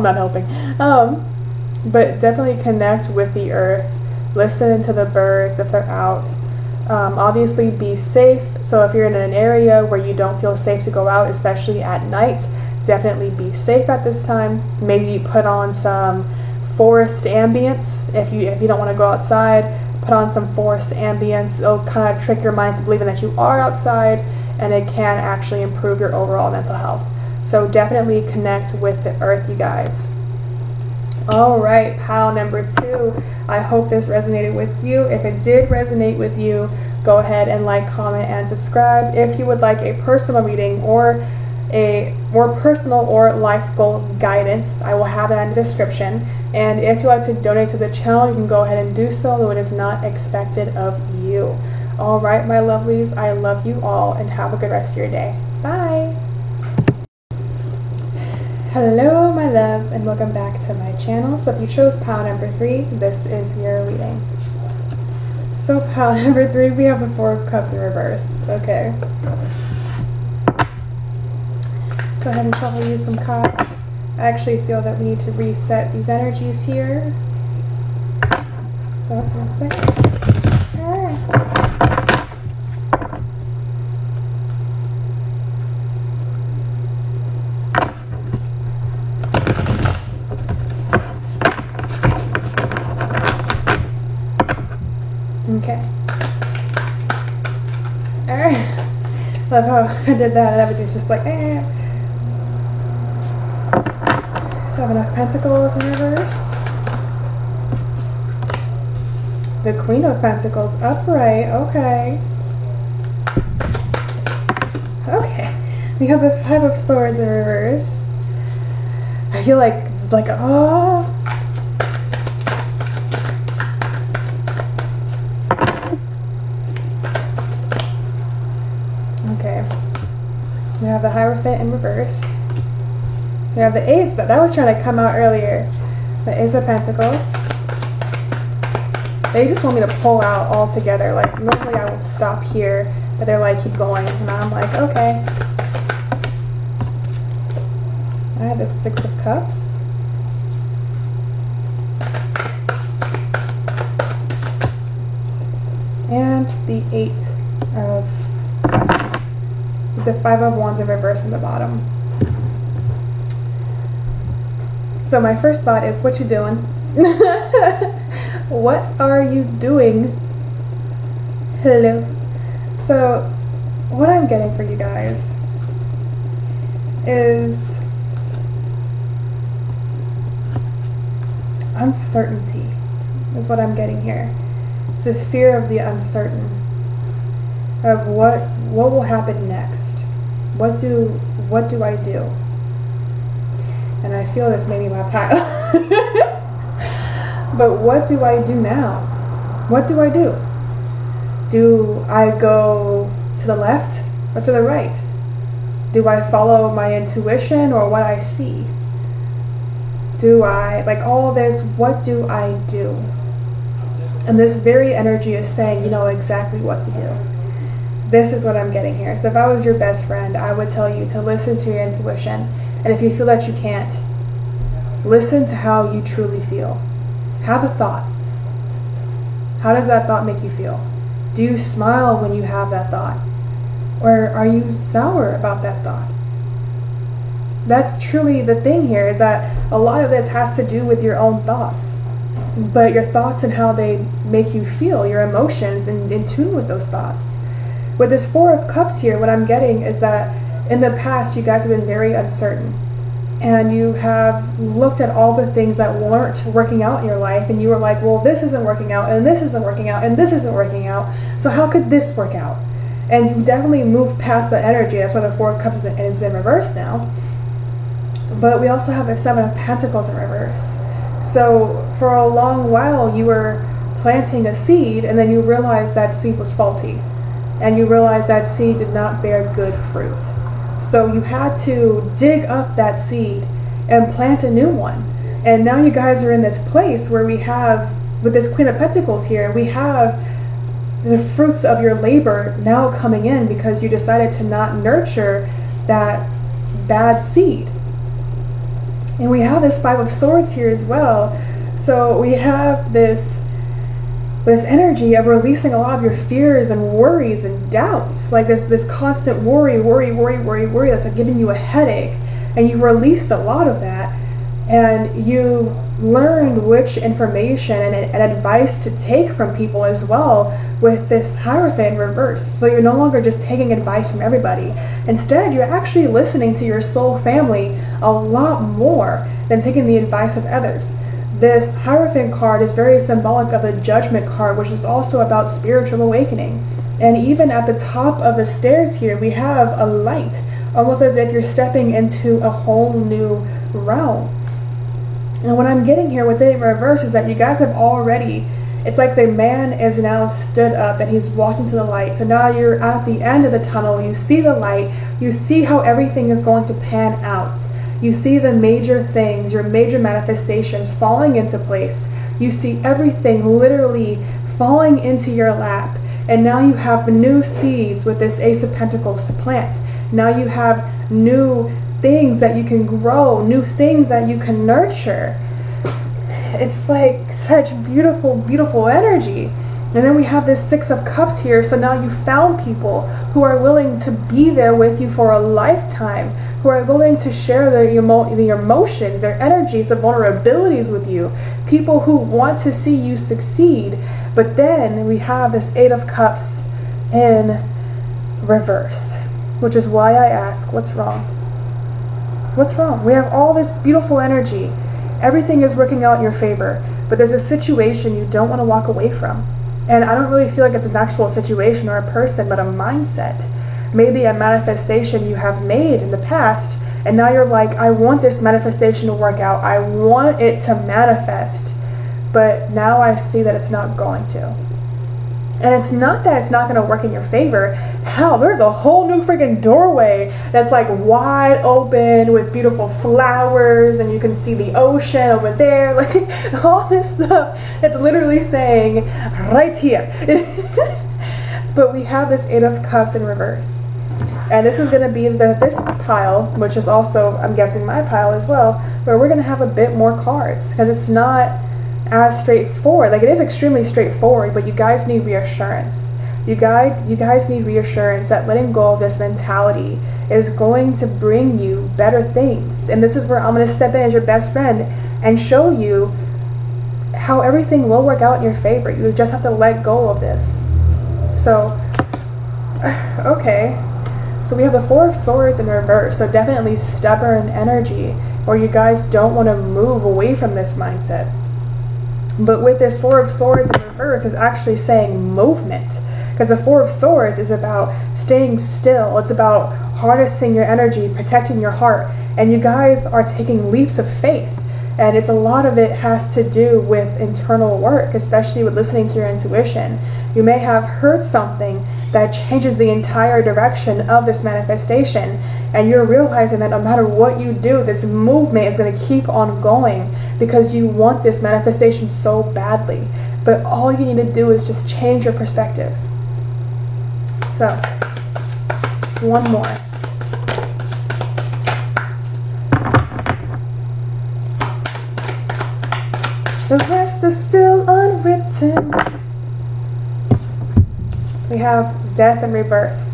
not helping. But definitely connect with the earth. Listen to the birds if they're out. Obviously be safe. So if you're in an area where you don't feel safe to go out, especially at night, definitely be safe at this time. Maybe put on some forest ambience. If you don't want to go outside, put on some forest ambience. It'll kind of trick your mind to believing that you are outside, and it can actually improve your overall mental health. So definitely connect with the earth, you guys. All right, pile number 2. I hope this resonated with you. If it did resonate with you, go ahead and like, comment, and subscribe. If you would like a personal reading or a more personal or life goal guidance, I will have that in the description. And if you'd like to donate to the channel, you can go ahead and do so, though it is not expected of you. All right, my lovelies, I love you all, and have a good rest of your day. Bye. Hello, my loves, and welcome back to my channel. So if you chose pile number 3, this is your reading. So pile number 3, we have the 4 of Cups in reverse. Okay. Let's go ahead and shuffle you some cards. I actually feel that we need to reset these energies here. So, 1 second. Okay. Alright. Love how I did that and everything's just like, Seven of Pentacles in reverse. The Queen of Pentacles upright. Okay. Okay. We have the 5 of Swords in reverse. I feel like it's like, oh. Okay. We have the Hierophant in reverse. We have the Ace that was trying to come out earlier. The Ace of Pentacles. They just want me to pull out all together. Like, normally I would stop here, but they're like, keep going. And I'm like, okay. Alright, the 6 of Cups. And the 8 of Cups. The 5 of Wands in reverse in the bottom. So my first thought is, what you doing? What are you doing? Hello. So what I'm getting for you guys is uncertainty is what I'm getting here. It's this fear of the uncertain, of what will happen next. What do I do? And I feel this may be my pile. But what do I do now? What do I do? Do I go to the left or to the right? Do I follow my intuition or what I see? Do I, like all this, what do I do? And this very energy is saying, you know exactly what to do. This is what I'm getting here. So if I was your best friend, I would tell you to listen to your intuition. And if you feel that you can't, listen to how you truly feel. Have a thought. How does that thought make you feel? Do you smile when you have that thought? Or are you sour about that thought? That's truly the thing here, is that a lot of this has to do with your own thoughts. But your thoughts and how they make you feel, your emotions, and in tune with those thoughts. With this Four of Cups here, what I'm getting is that in the past, you guys have been very uncertain. And you have looked at all the things that weren't working out in your life, and you were like, well, this isn't working out, and this isn't working out, and this isn't working out. So how could this work out? And you've definitely moved past that energy. That's why the Four of Cups is in reverse now. But we also have the Seven of Pentacles in reverse. So for a long while, you were planting a seed, and then you realized that seed was faulty. And you realized that seed did not bear good fruit. So you had to dig up that seed and plant a new one. And now you guys are in this place where we have, with this Queen of Pentacles here, we have the fruits of your labor now coming in because you decided to not nurture that bad seed. And we have this Five of Swords here as well. So we have this energy of releasing a lot of your fears and worries and doubts. Like this constant worry that's like giving you a headache. And you've released a lot of that. And you learned which information and advice to take from people as well with this Hierophant in reverse. So you're no longer just taking advice from everybody. Instead, you're actually listening to your soul family a lot more than taking the advice of others. This Hierophant card is very symbolic of the Judgment card, which is also about spiritual awakening. And even at the top of the stairs here, we have a light, almost as if you're stepping into a whole new realm. And what I'm getting here with the reverse is that you guys have already, it's like the man is now stood up and he's walking to the light. So now you're at the end of the tunnel, you see the light, you see how everything is going to pan out. You see the major things, your major manifestations falling into place. You see everything literally falling into your lap. And now you have new seeds with this Ace of Pentacles to plant. Now you have new things that you can grow, new things that you can nurture. It's like such beautiful, beautiful energy. And then we have this Six of Cups here. So now you found people who are willing to be there with you for a lifetime, who are willing to share the emotions, their energies, the vulnerabilities with you. People who want to see you succeed. But then we have this Eight of Cups in reverse, which is why I ask, what's wrong? What's wrong? We have all this beautiful energy. Everything is working out in your favor, but there's a situation you don't want to walk away from. And I don't really feel like it's an actual situation or a person, but a mindset. Maybe a manifestation you have made in the past, and now you're like, I want this manifestation to work out. I want it to manifest. But now I see that it's not going to. And it's not that it's not going to work in your favor. Hell, there's a whole new freaking doorway that's like wide open with beautiful flowers, and you can see the ocean over there. Like all this stuff. It's literally saying right here. But we have this Eight of Cups in reverse. And this is going to be this pile, which is also, I'm guessing, my pile as well, where we're going to have a bit more cards. Because it's not as straightforward. Like, it is extremely straightforward, but you guys need reassurance. You guys need reassurance that letting go of this mentality is going to bring you better things. And this is where I'm going to step in as your best friend and show you how everything will work out in your favor. You just have to let go of this. So, okay. So we have the Four of Swords in reverse. So definitely stubborn energy, where you guys don't want to move away from this mindset. But with this Four of Swords in reverse, is actually saying movement. Because the Four of Swords is about staying still. It's about harnessing your energy, protecting your heart. And you guys are taking leaps of faith. And it's a lot of it has to do with internal work, especially with listening to your intuition. You may have heard something that changes the entire direction of this manifestation, and you're realizing that no matter what you do, this movement is going to keep on going because you want this manifestation so badly. But all you need to do is just change your perspective. So, one more. The rest is still unwritten. We have death and rebirth.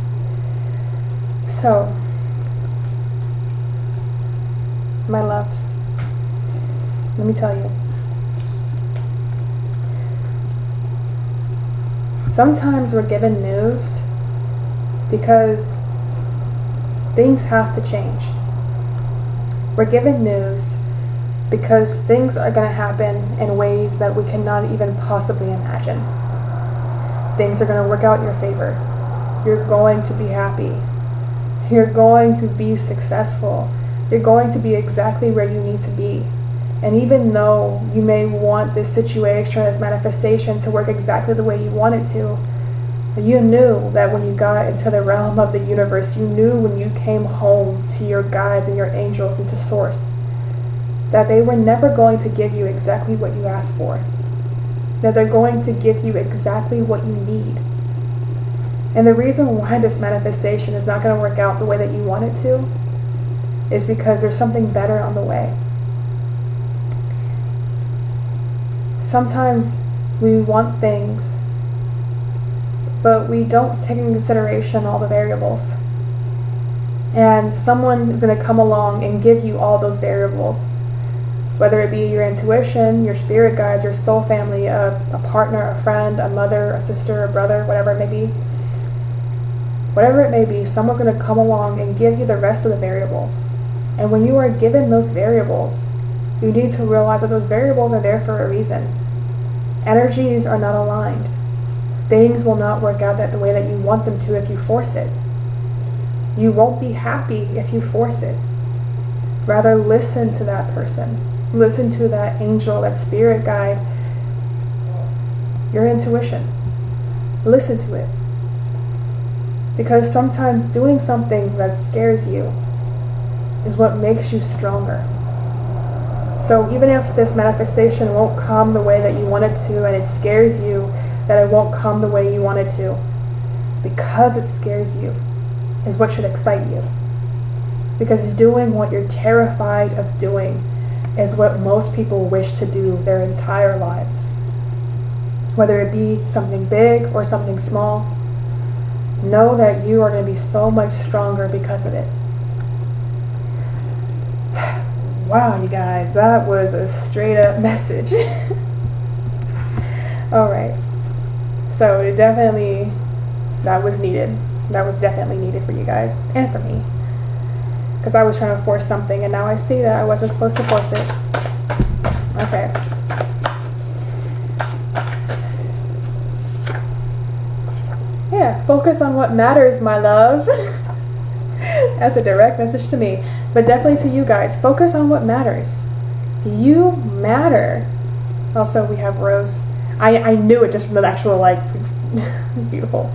So, my loves, let me tell you. Sometimes we're given news because things have to change. We're given news because things are going to happen in ways that we cannot even possibly imagine. Things are going to work out in your favor. You're going to be happy. You're going to be successful. You're going to be exactly where you need to be. And even though you may want this situation, this manifestation to work exactly the way you want it to, you knew that when you got into the realm of the universe, you knew when you came home to your guides and your angels and to Source, that they were never going to give you exactly what you asked for. That they're going to give you exactly what you need. And the reason why this manifestation is not going to work out the way that you want it to is because there's something better on the way. Sometimes we want things, but we don't take into consideration all the variables. And someone is going to come along and give you all those variables. Whether it be your intuition, your spirit guides, your soul family, a partner, a friend, a mother, a sister, a brother, whatever it may be. Whatever it may be, someone's going to come along and give you the rest of the variables. And when you are given those variables, you need to realize that those variables are there for a reason. Energies are not aligned. Things will not work out the way that you want them to if you force it. You won't be happy if you force it. Rather, listen to that person. Listen to that angel, that spirit guide, your intuition. Listen to it. Because sometimes doing something that scares you is what makes you stronger. So even if this manifestation won't come the way that you want it to, and it scares you that it won't come the way you want it to, because it scares you is what should excite you. Because doing what you're terrified of doing is what most people wish to do their entire lives. Whether it be something big or something small, know that you are going to be so much stronger because of it. Wow, you guys, that was a straight up message. Alright, so that was needed. That was definitely needed for you guys and for me. Because I was trying to force something, and now I see that I wasn't supposed to force it. Okay. Yeah, focus on what matters, my love. That's a direct message to me. But definitely to you guys, focus on what matters. You matter. Also, we have Rose. I knew it just from the actual, like, it's beautiful.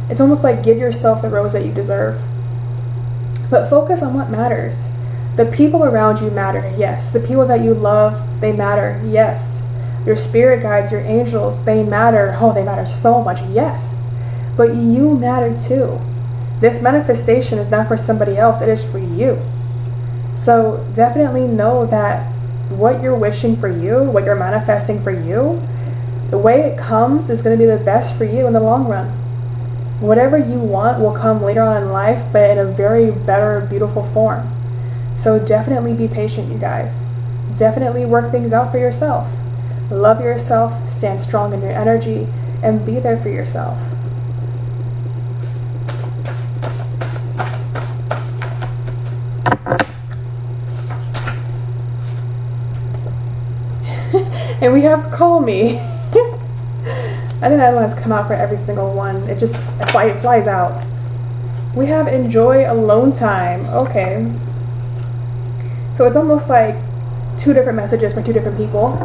It's almost like give yourself the rose that you deserve. But focus on what matters. The people around you matter, yes. The people that you love, they matter, yes. Your spirit guides, your angels, they matter. Oh, they matter so much, yes. But you matter too. This manifestation is not for somebody else, it is for you. So definitely know that what you're wishing for you, what you're manifesting for you, the way it comes is going to be the best for you in the long run. Whatever you want will come later on in life, but in a very better, beautiful form. So definitely be patient, you guys. Definitely work things out for yourself. Love yourself, stand strong in your energy, and be there for yourself. And we have Call Me. I think that one has come out for every single one. It just flies out. We have Enjoy Alone Time. Okay. So it's almost like two different messages for two different people.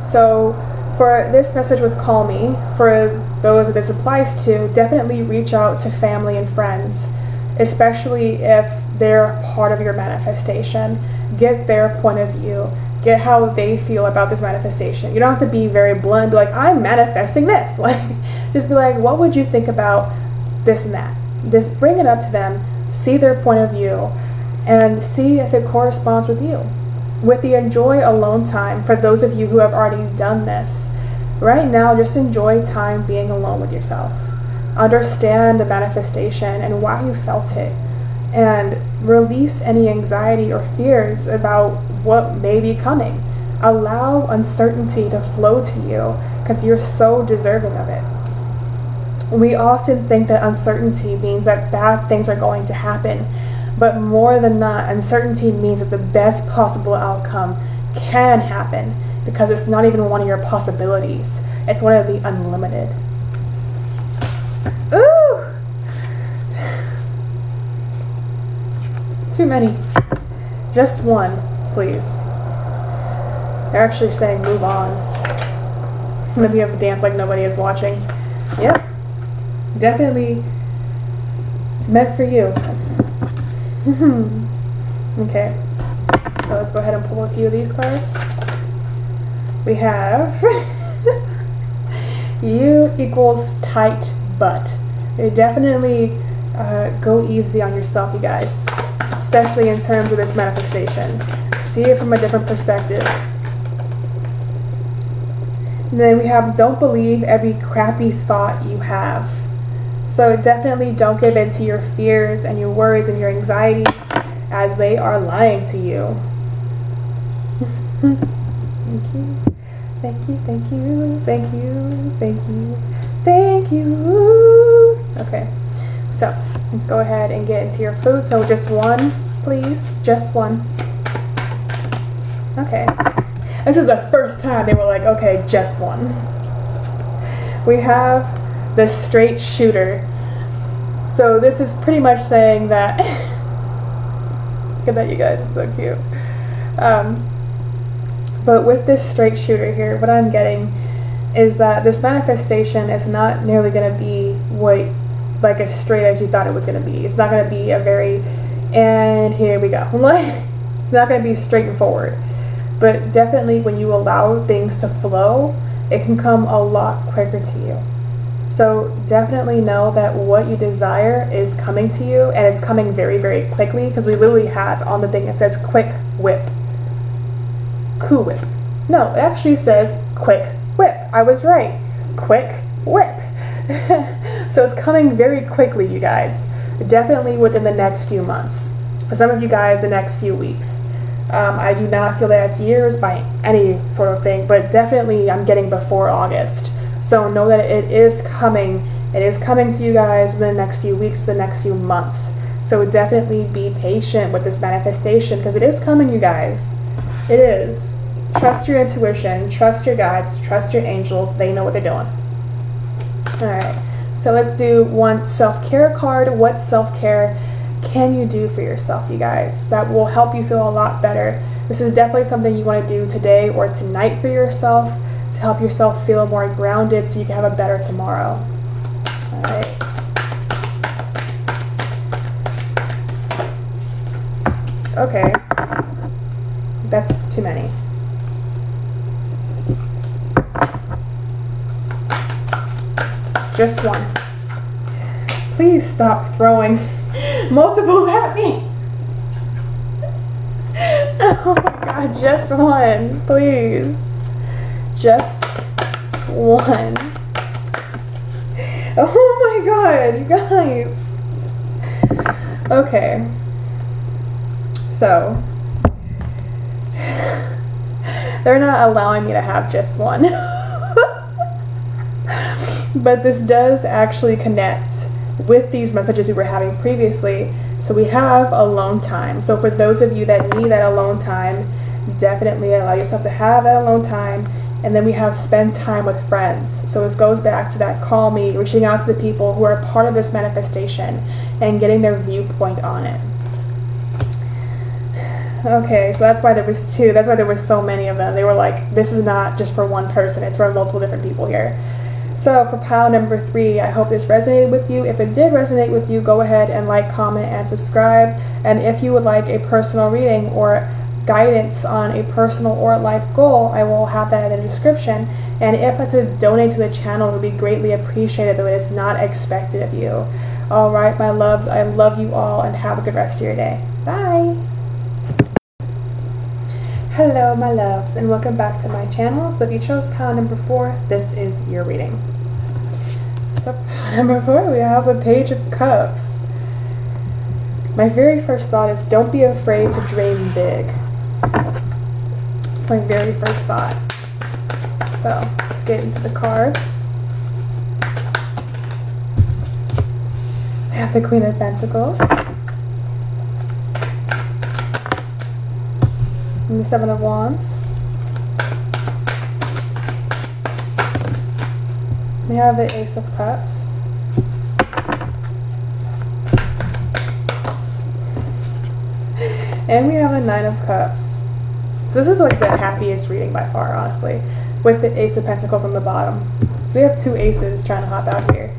So for this message with Call Me, for those that this applies to, definitely reach out to family and friends, especially if they're part of your manifestation. Get their point of view. Get how they feel about this manifestation. You don't have to be very blunt and be like, I'm manifesting this. Like, just be like, what would you think about this and that? Just bring it up to them, see their point of view, and see if it corresponds with you. With the enjoy alone time, for those of you who have already done this, right now just enjoy time being alone with yourself. Understand the manifestation and why you felt it, and release any anxiety or fears about what may be coming. Allow uncertainty to flow to you because you're so deserving of it. We often think that uncertainty means that bad things are going to happen. But more than not, uncertainty means that the best possible outcome can happen because it's not even one of your possibilities. It's one of the unlimited. Ooh! Too many. Just one, please. They're actually saying move on. Maybe you have to dance like nobody is watching. Yep. Definitely. It's meant for you. Okay, so let's go ahead and pull a few of these cards. We have you equals tight butt. Definitely go easy on yourself, you guys, especially in terms of this manifestation. See it from a different perspective. And then we have don't believe every crappy thought you have. So definitely don't give in to your fears and your worries and your anxieties as they are lying to you. Thank you. Thank you, thank you, thank you, thank you, thank you. Okay, so let's go ahead and get into your food. So just one, please, just one. Okay, this is the first time they were like, okay, just one. We have the straight shooter. So this is pretty much saying that look at that, you guys, it's so cute. But with this straight shooter here, what I'm getting is that this manifestation is not nearly going to be what, like, as straight as you thought it was going to be. It's not going to be a very, and here we go. It's not going to be straightforward. But definitely when you allow things to flow, it can come a lot quicker to you. So definitely know that what you desire is coming to you, and it's coming very, very quickly, because we literally have on the thing it says quick whip. Cool whip. No, it actually says quick whip. I was right. Quick whip. So it's coming very quickly, you guys. Definitely within the next few months. For some of you guys, the next few weeks. I do not feel that it's years by any sort of thing, but definitely I'm getting before August. So know that it is coming. It is coming to you guys in the next few weeks, the next few months. So definitely be patient with this manifestation because it is coming, you guys. It is. Trust your intuition, trust your guides, trust your angels. They know what they're doing. Alright, so let's do one self-care card. What self-care can you do for yourself, you guys? That will help you feel a lot better. This is definitely something you want to do today or tonight for yourself, to help yourself feel more grounded so you can have a better tomorrow. Alright. Okay. That's too many. Just one. Please stop throwing multiple at me. Oh my god, just one, please. Just one. Oh my god, you guys. Okay. So, they're not allowing me to have just one. But this does actually connect with these messages we were having previously. So we have alone time. So for those of you that need that alone time, definitely allow yourself to have that alone time. And then we have spend time with friends. So this goes back to that call me, reaching out to the people who are part of this manifestation and getting their viewpoint on it. Okay, so that's why there was two. That's why there was so many of them. They were like, this is not just for one person. It's for multiple different people here. So for pile number 3, I hope this resonated with you. If it did resonate with you, go ahead and like, comment, and subscribe. And if you would like a personal reading or guidance on a personal or life goal, I will have that in the description. And if I to donate to the channel, it would be greatly appreciated, though it is not expected of you. All right, my loves, I love you all, and have a good rest of your day. Bye. Hello, my loves, and welcome back to my channel. So if you chose pile number 4, this is your reading. So pile number 4, we have the Page of Cups. My very first thought is, don't be afraid to dream big. It's my very first thought. So let's get into the cards. I have the Queen of Pentacles. And the Seven of Wands. We have the Ace of Cups. And we have the Nine of Cups. So this is like the happiest reading by far, honestly, with the Ace of Pentacles on the bottom. So we have 2 aces trying to hop out here.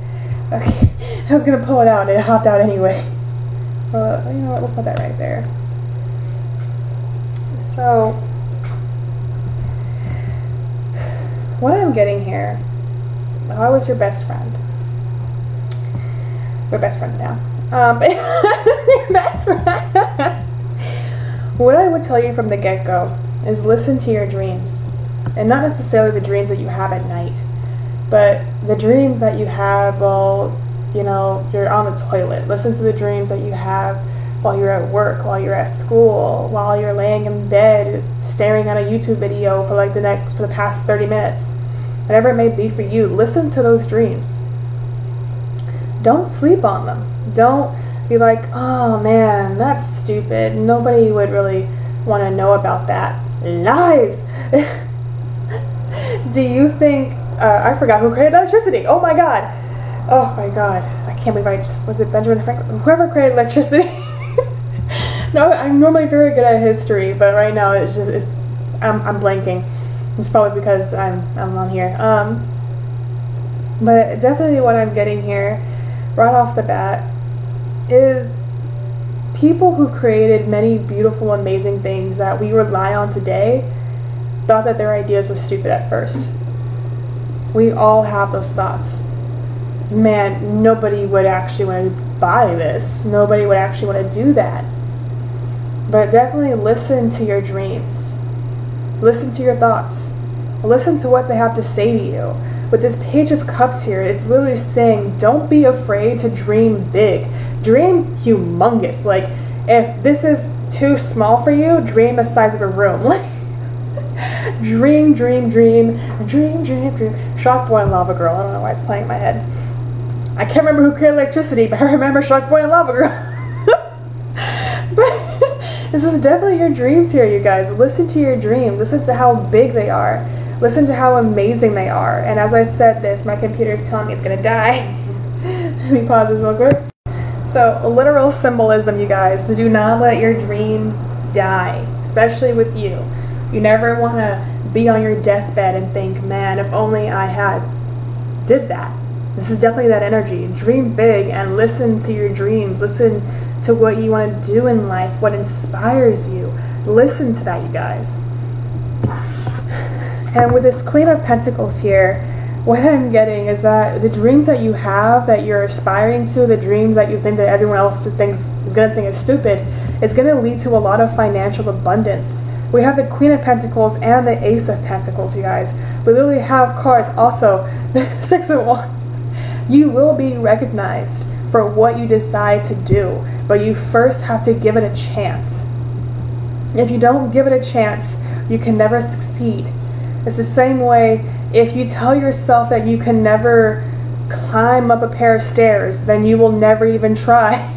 Okay, I was going to pull it out and it hopped out anyway. But you know what, we'll put that right there. So, what I'm getting here, I was your best friend. We're best friends now. Your best friend. What I would tell you from the get-go is listen to your dreams. And not necessarily the dreams that you have at night, but the dreams that you have while, you know, you're on the toilet. Listen to the dreams that you have while you're at work, while you're at school, while you're laying in bed staring at a YouTube video for like for the past 30 minutes. Whatever it may be for you, listen to those dreams. Don't sleep on them. Don't be like, oh man, that's stupid. Nobody would really want to know about that. Lies! Do you think, I forgot who created electricity. Oh my god. Oh my god. I can't believe was it Benjamin Franklin? Whoever created electricity. No, I'm normally very good at history, but right now I'm blanking. It's probably because I'm on here. But definitely what I'm getting here, right off the bat, is people who created many beautiful, amazing things that we rely on today thought that their ideas were stupid at first. We all have those thoughts. Man, nobody would actually want to buy this. Nobody would actually want to do that. But definitely listen to your dreams. Listen to your thoughts. Listen to what they have to say to you. With this Page of Cups here, it's literally saying, don't be afraid to dream big. Dream humongous. Like, if this is too small for you, dream the size of a room. Dream, dream, dream, dream, dream, dream. Shock Boy and Lava Girl. I don't know why it's playing in my head. I can't remember who created electricity, but I remember Shock Boy and Lava Girl. But this is definitely your dreams here, you guys. Listen to your dream. Listen to how big they are. Listen to how amazing they are. And as I said this, my computer is telling me it's gonna die. Let me pause this real quick. So, literal symbolism, you guys. Do not let your dreams die, especially with you. You never want to be on your deathbed and think, man, if only I did that. This is definitely that energy. Dream big and listen to your dreams. Listen to what you want to do in life, what inspires you. Listen to that, you guys. And with this Queen of Pentacles here, what I'm getting is that the dreams that you have, that you're aspiring to, the dreams that you think that everyone else is going to think is stupid, is going to lead to a lot of financial abundance. We have the Queen of Pentacles and the Ace of Pentacles, you guys. We literally have cards also, the Six of Wands. You will be recognized for what you decide to do, but you first have to give it a chance. If you don't give it a chance, you can never succeed. It's the same way if you tell yourself that you can never climb up a pair of stairs, then you will never even try.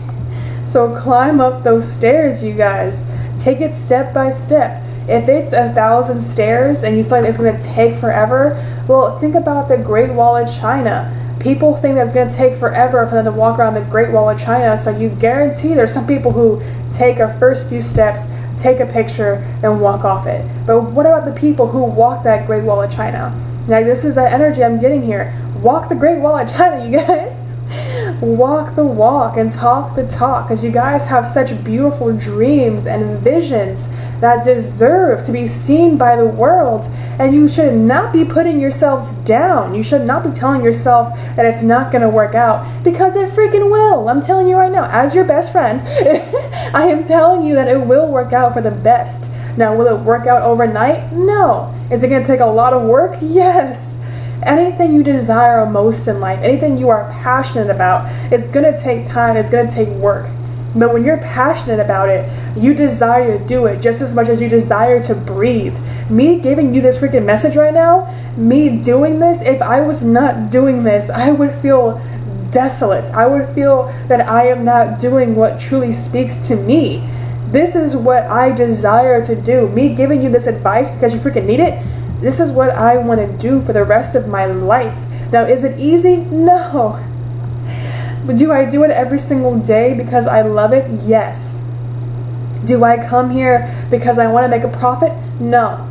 So climb up those stairs, you guys. Take it step by step. If it's 1,000 stairs and you feel like it's going to take forever, well, think about the Great Wall of China. People think that it's going to take forever for them to walk around the Great Wall of China, so you guarantee there's some people who take our first few steps, take a picture, then walk off it. But what about the people who walk that Great Wall of China? Like, this is that energy I'm getting here. Walk the Great Wall of China, you guys. Walk the walk and talk the talk, because you guys have such beautiful dreams and visions that deserve to be seen by the world, and you should not be putting yourselves down. You should not be telling yourself that it's not going to work out, because it freaking will. I'm telling you right now, as your best friend, I am telling you that it will work out for the best. Now, will it work out overnight? No. Is it going to take a lot of work? Yes. Anything you desire most in life, anything you are passionate about, it's going to take time, it's going to take work. But when you're passionate about it, you desire to do it just as much as you desire to breathe. Me giving you this freaking message right now, me doing this, if I was not doing this, I would feel desolate. I would feel that I am not doing what truly speaks to me. This is what I desire to do. Me giving you this advice because you freaking need it, this is what I want to do for the rest of my life. Now, is it easy? No. But do I do it every single day because I love it? Yes. Do I come here because I want to make a profit? No.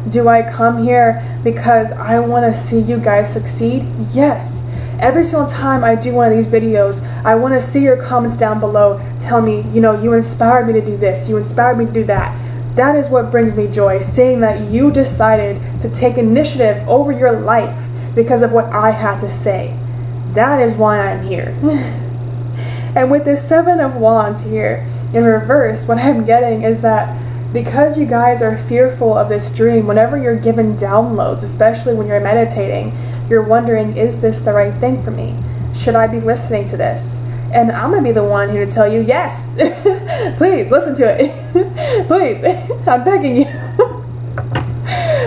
Do I come here because I want to see you guys succeed? Yes. Every single time I do one of these videos, I want to see your comments down below. Tell me, you know, you inspired me to do this. You inspired me to do that. That is what brings me joy, seeing that you decided to take initiative over your life because of what I had to say. That is why I'm here. And with this Seven of Wands here in reverse, what I'm getting is that because you guys are fearful of this dream, whenever you're given downloads, especially when you're meditating, you're wondering, is this the right thing for me? Should I be listening to this? And I'm going to be the one here to tell you, yes, please listen to it. Please, I'm begging you.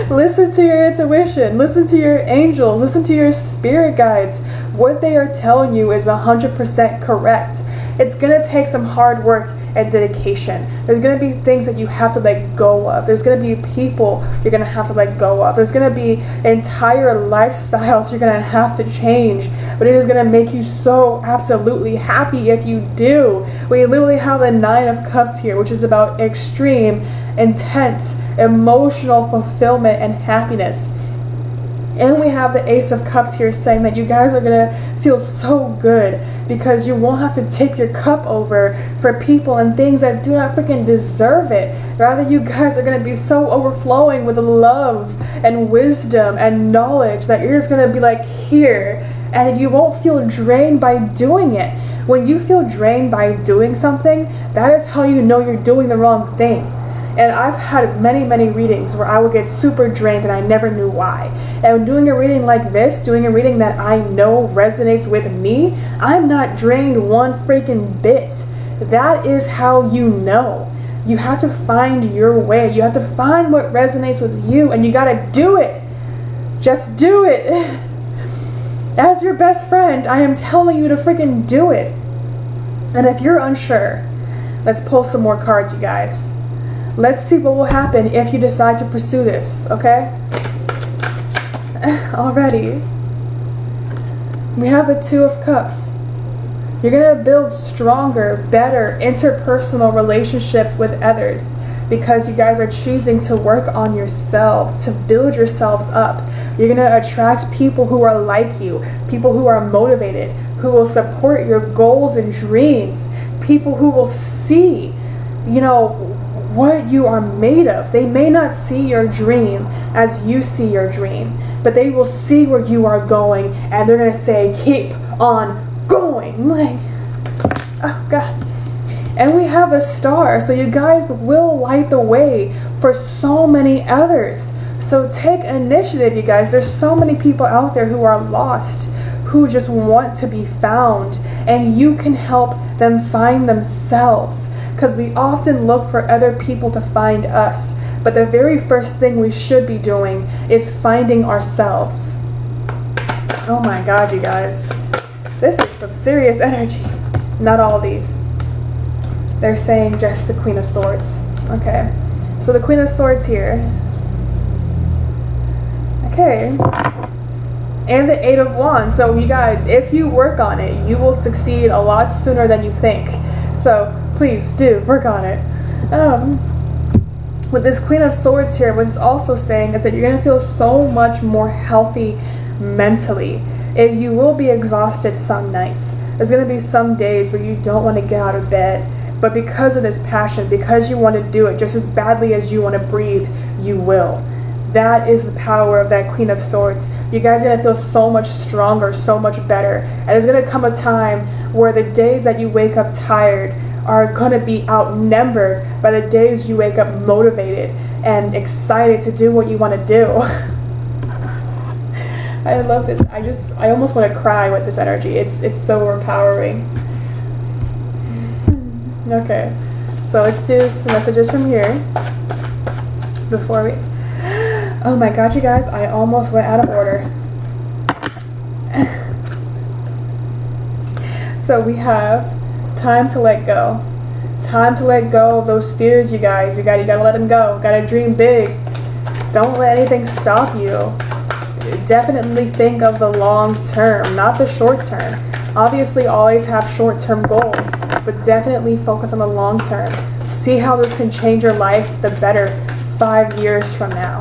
Listen to your intuition, listen to your angels, listen to your spirit guides. What they are telling you is 100% correct. It's going to take some hard work and dedication. There's going to be things that you have to let go of. There's going to be people you're going to have to let go of. There's going to be entire lifestyles you're going to have to change. But it is going to make you so absolutely happy if you do. We literally have the Nine of Cups here, which is about extreme, intense, emotional fulfillment and happiness. And we have the Ace of Cups here saying that you guys are going to feel so good because you won't have to tip your cup over for people and things that do not freaking deserve it. Rather, you guys are going to be so overflowing with love and wisdom and knowledge that you're just going to be like, here, and you won't feel drained by doing it. When you feel drained by doing something, that is how you know you're doing the wrong thing. And I've had many, many readings where I would get super drained and I never knew why. And doing a reading like this, doing a reading that I know resonates with me, I'm not drained one freaking bit. That is how you know. You have to find your way. You have to find what resonates with you, and you gotta do it. Just do it. As your best friend, I am telling you to freaking do it. And if you're unsure, let's pull some more cards, you guys. Let's see what will happen if you decide to pursue this, okay? Already. We have the Two of Cups. You're going to build stronger, better interpersonal relationships with others because you guys are choosing to work on yourselves, to build yourselves up. You're going to attract people who are like you, people who are motivated, who will support your goals and dreams, people who will see, you know, what you are made of. They may not see your dream as you see your dream, but they will see where you are going, and they're going to say, keep on going. Like, oh God. And we have a Star, so you guys will light the way for so many others. So take initiative, you guys. There's so many people out there who are lost, who just want to be found, and you can help them find themselves. Because we often look for other people to find us, but the very first thing we should be doing is finding ourselves. Oh my God, you guys. This is some serious energy. Not all these. They're saying just the Queen of Swords. Okay. So the Queen of Swords here. Okay. And the Eight of Wands. So you guys, if you work on it, you will succeed a lot sooner than you think. So please do work on it. with this Queen of Swords here, what it's also saying is that you're going to feel so much more healthy mentally. You will be exhausted some nights. There's going to be some days where you don't want to get out of bed, but because of this passion, because you want to do it just as badly as you want to breathe, you will. That is the power of that Queen of Swords. You guys are going to feel so much stronger, so much better. And there's going to come a time where the days that you wake up tired are going to be outnumbered by the days you wake up motivated and excited to do what you want to do. I love this. I almost want to cry with this energy. It's so empowering. Okay, so let's do some messages from here before we... Oh my god, you guys, I almost went out of order. So we have time to let go. Time to let go of those fears, you guys. You gotta let them go. Gotta dream big. Don't let anything stop you. Definitely think of the long term, not the short term. Obviously, always have short-term goals, but definitely focus on the long term. See how this can change your life the better 5 years from now.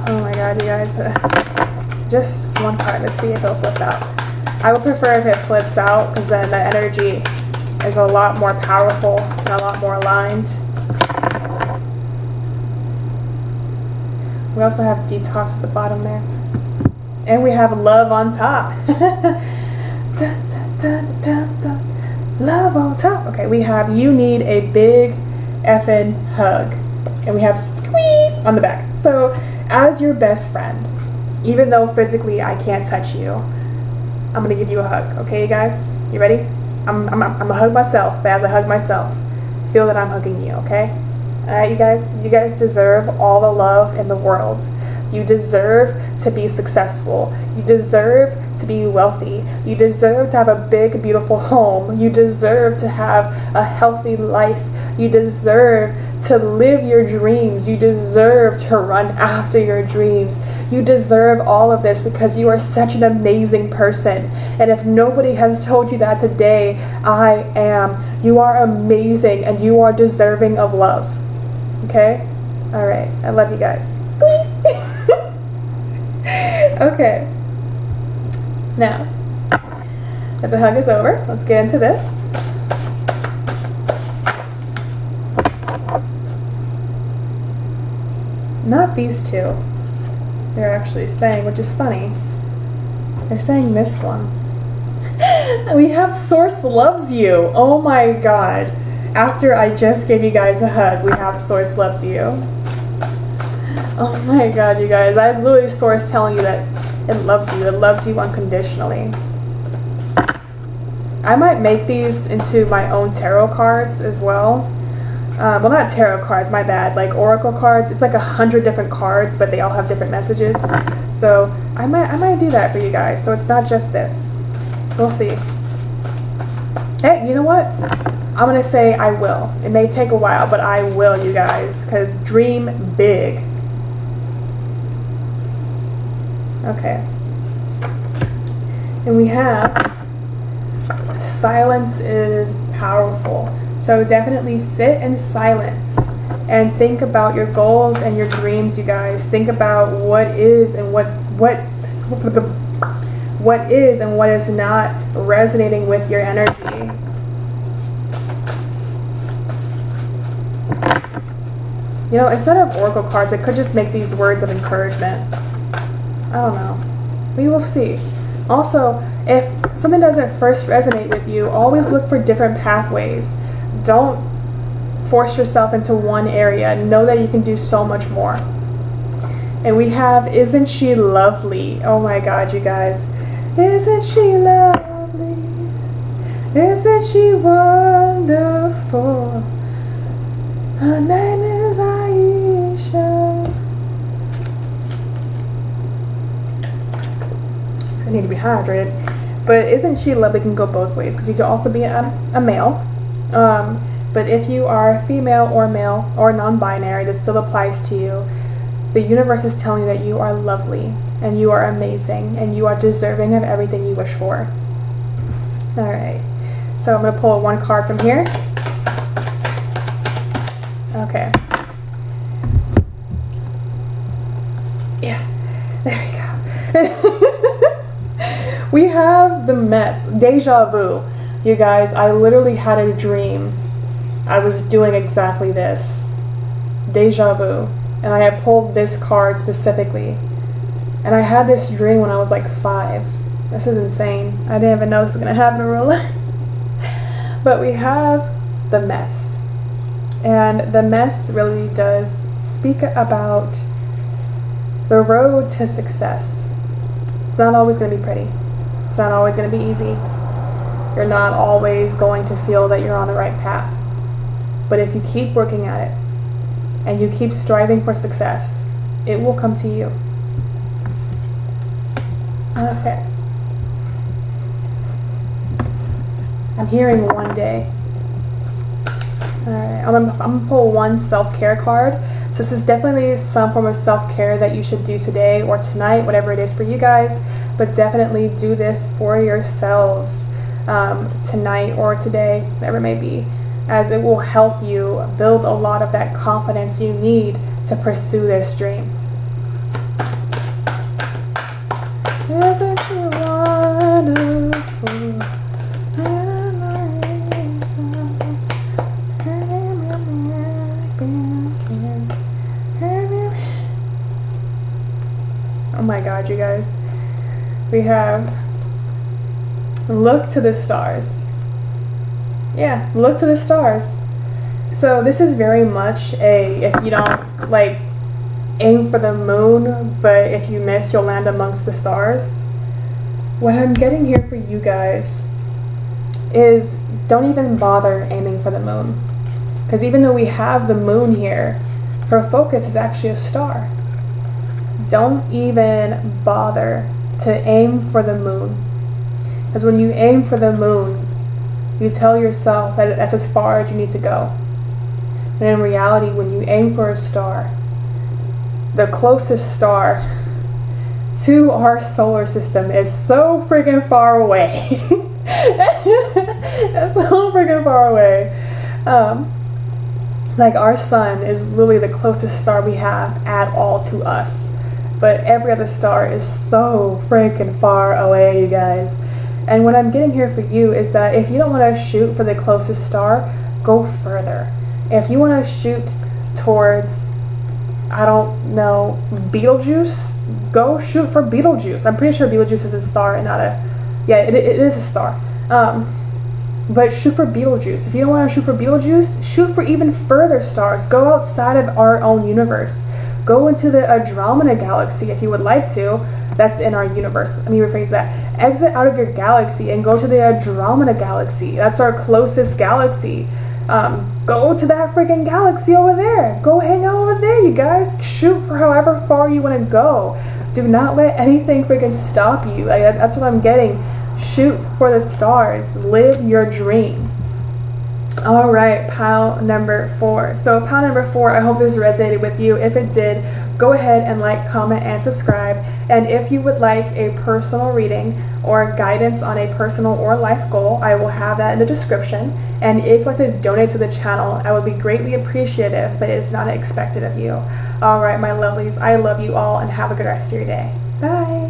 Oh my god, you guys. Just one card. Let's see if it'll flip out. I would prefer if it flips out, because then the energy is a lot more powerful and a lot more aligned. We also have detox at the bottom there. And we have love on top. Dun, dun, dun, dun, dun. Love on top. Okay, we have you need a big effing hug. And we have squeeze on the back. So, as your best friend, even though physically I can't touch you, I'm going to give you a hug. Okay, you guys? You ready? I'm going to hug myself. But as I hug myself, feel that I'm hugging you, okay? Alright, you guys deserve all the love in the world. You deserve to be successful. You deserve to be wealthy. You deserve to have a big, beautiful home. You deserve to have a healthy life. You deserve to live your dreams. You deserve to run after your dreams. You deserve all of this because you are such an amazing person. And if nobody has told you that today, I am. You are amazing and you are deserving of love. Okay? Alright. I love you guys. Squeeze! Okay. Now, that the hug is over, let's get into this. Not these two. They're actually saying, which is funny. They're saying this one. We have Source loves you. Oh my god. After I just gave you guys a hug, we have Source loves you. Oh my god, you guys. That is literally Source telling you that it loves you. It loves you unconditionally. I might make these into my own tarot cards as well. Well, not tarot cards, my bad. Like oracle cards. It's like 100 different cards, but they all have different messages. So I might do that for you guys. So it's not just this. We'll see. Hey, you know what? I'm going to say I will. It may take a while, but I will, you guys. Because dream big. Okay. And we have silence is powerful. So definitely sit in silence and think about your goals and your dreams, you guys. Think about what is and what is and what is not resonating with your energy. You know, instead of oracle cards, I could just make these words of encouragement. I don't know. We will see. Also, if something doesn't first resonate with you, always look for different pathways. Don't force yourself into one area. Know that you can do so much more. And we have, isn't she lovely? Oh my god, you guys. Isn't she lovely? Isn't she wonderful? Her name is Aisha. I need to be hydrated. But isn't she lovely can go both ways, because you could also be a male. But if you are female or male or non-binary, this still applies to you. The universe is telling you that you are lovely and you are amazing and you are deserving of everything you wish for. Alright, so I'm going to pull one card from here. We have the mess. Deja vu. You guys, I literally had a dream. I was doing exactly this. Deja vu. And I had pulled this card specifically. And I had this dream when I was like 5. This is insane. I didn't even know this was going to happen in real life. But we have the mess. And the mess really does speak about the road to success. It's not always going to be pretty. It's not always going to be easy. You're not always going to feel that you're on the right path. But if you keep working at it and you keep striving for success, it will come to you. Okay. I'm hearing one day. Alright, I'm gonna pull one self-care card. So this is definitely some form of self-care that you should do today or tonight, whatever it is for you guys. But definitely do this for yourselves tonight or today, whatever it may be, as it will help you build a lot of that confidence you need to pursue this dream. Isn't she wonderful? Oh my god, you guys. We have look to the stars. Yeah, look to the stars. So this is very much if you don't like aim for the moon, but if you miss, you'll land amongst the stars. What I'm getting here for you guys is don't even bother aiming for the moon. Because even though we have the moon here, her focus is actually a star. Don't even bother to aim for the moon. Because when you aim for the moon, you tell yourself that that's as far as you need to go. And in reality, when you aim for a star, the closest star to our solar system is so freaking far away. It's so freaking far away. Like our sun is literally the closest star we have at all to us. But every other star is so freaking far away, you guys. And what I'm getting here for you is that if you don't want to shoot for the closest star, go further. If you want to shoot towards, I don't know, Betelgeuse, go shoot for Betelgeuse. I'm pretty sure Betelgeuse is a star and not a, yeah, it is a star. But shoot for Betelgeuse. If you don't want to shoot for Betelgeuse, shoot for even further stars. Go outside of our own universe. Go into the Andromeda galaxy if you would like to. That's in our universe. Let me rephrase that. Exit out of your galaxy and go to the Andromeda galaxy. That's our closest galaxy. Go to that freaking galaxy over there. Go hang out over there, you guys. Shoot for however far you want to go. Do not let anything freaking stop you. Like, that's what I'm getting. Shoot for the stars. Live your dream. All right, pile number 4. So pile number 4, I hope this resonated with you. If it did, go ahead and like, comment, and subscribe. And if you would like a personal reading or guidance on a personal or life goal, I will have that in the description. And if you'd like to donate to the channel, I would be greatly appreciative, but it is not expected of you. All right, my lovelies, I love you all and have a good rest of your day. Bye.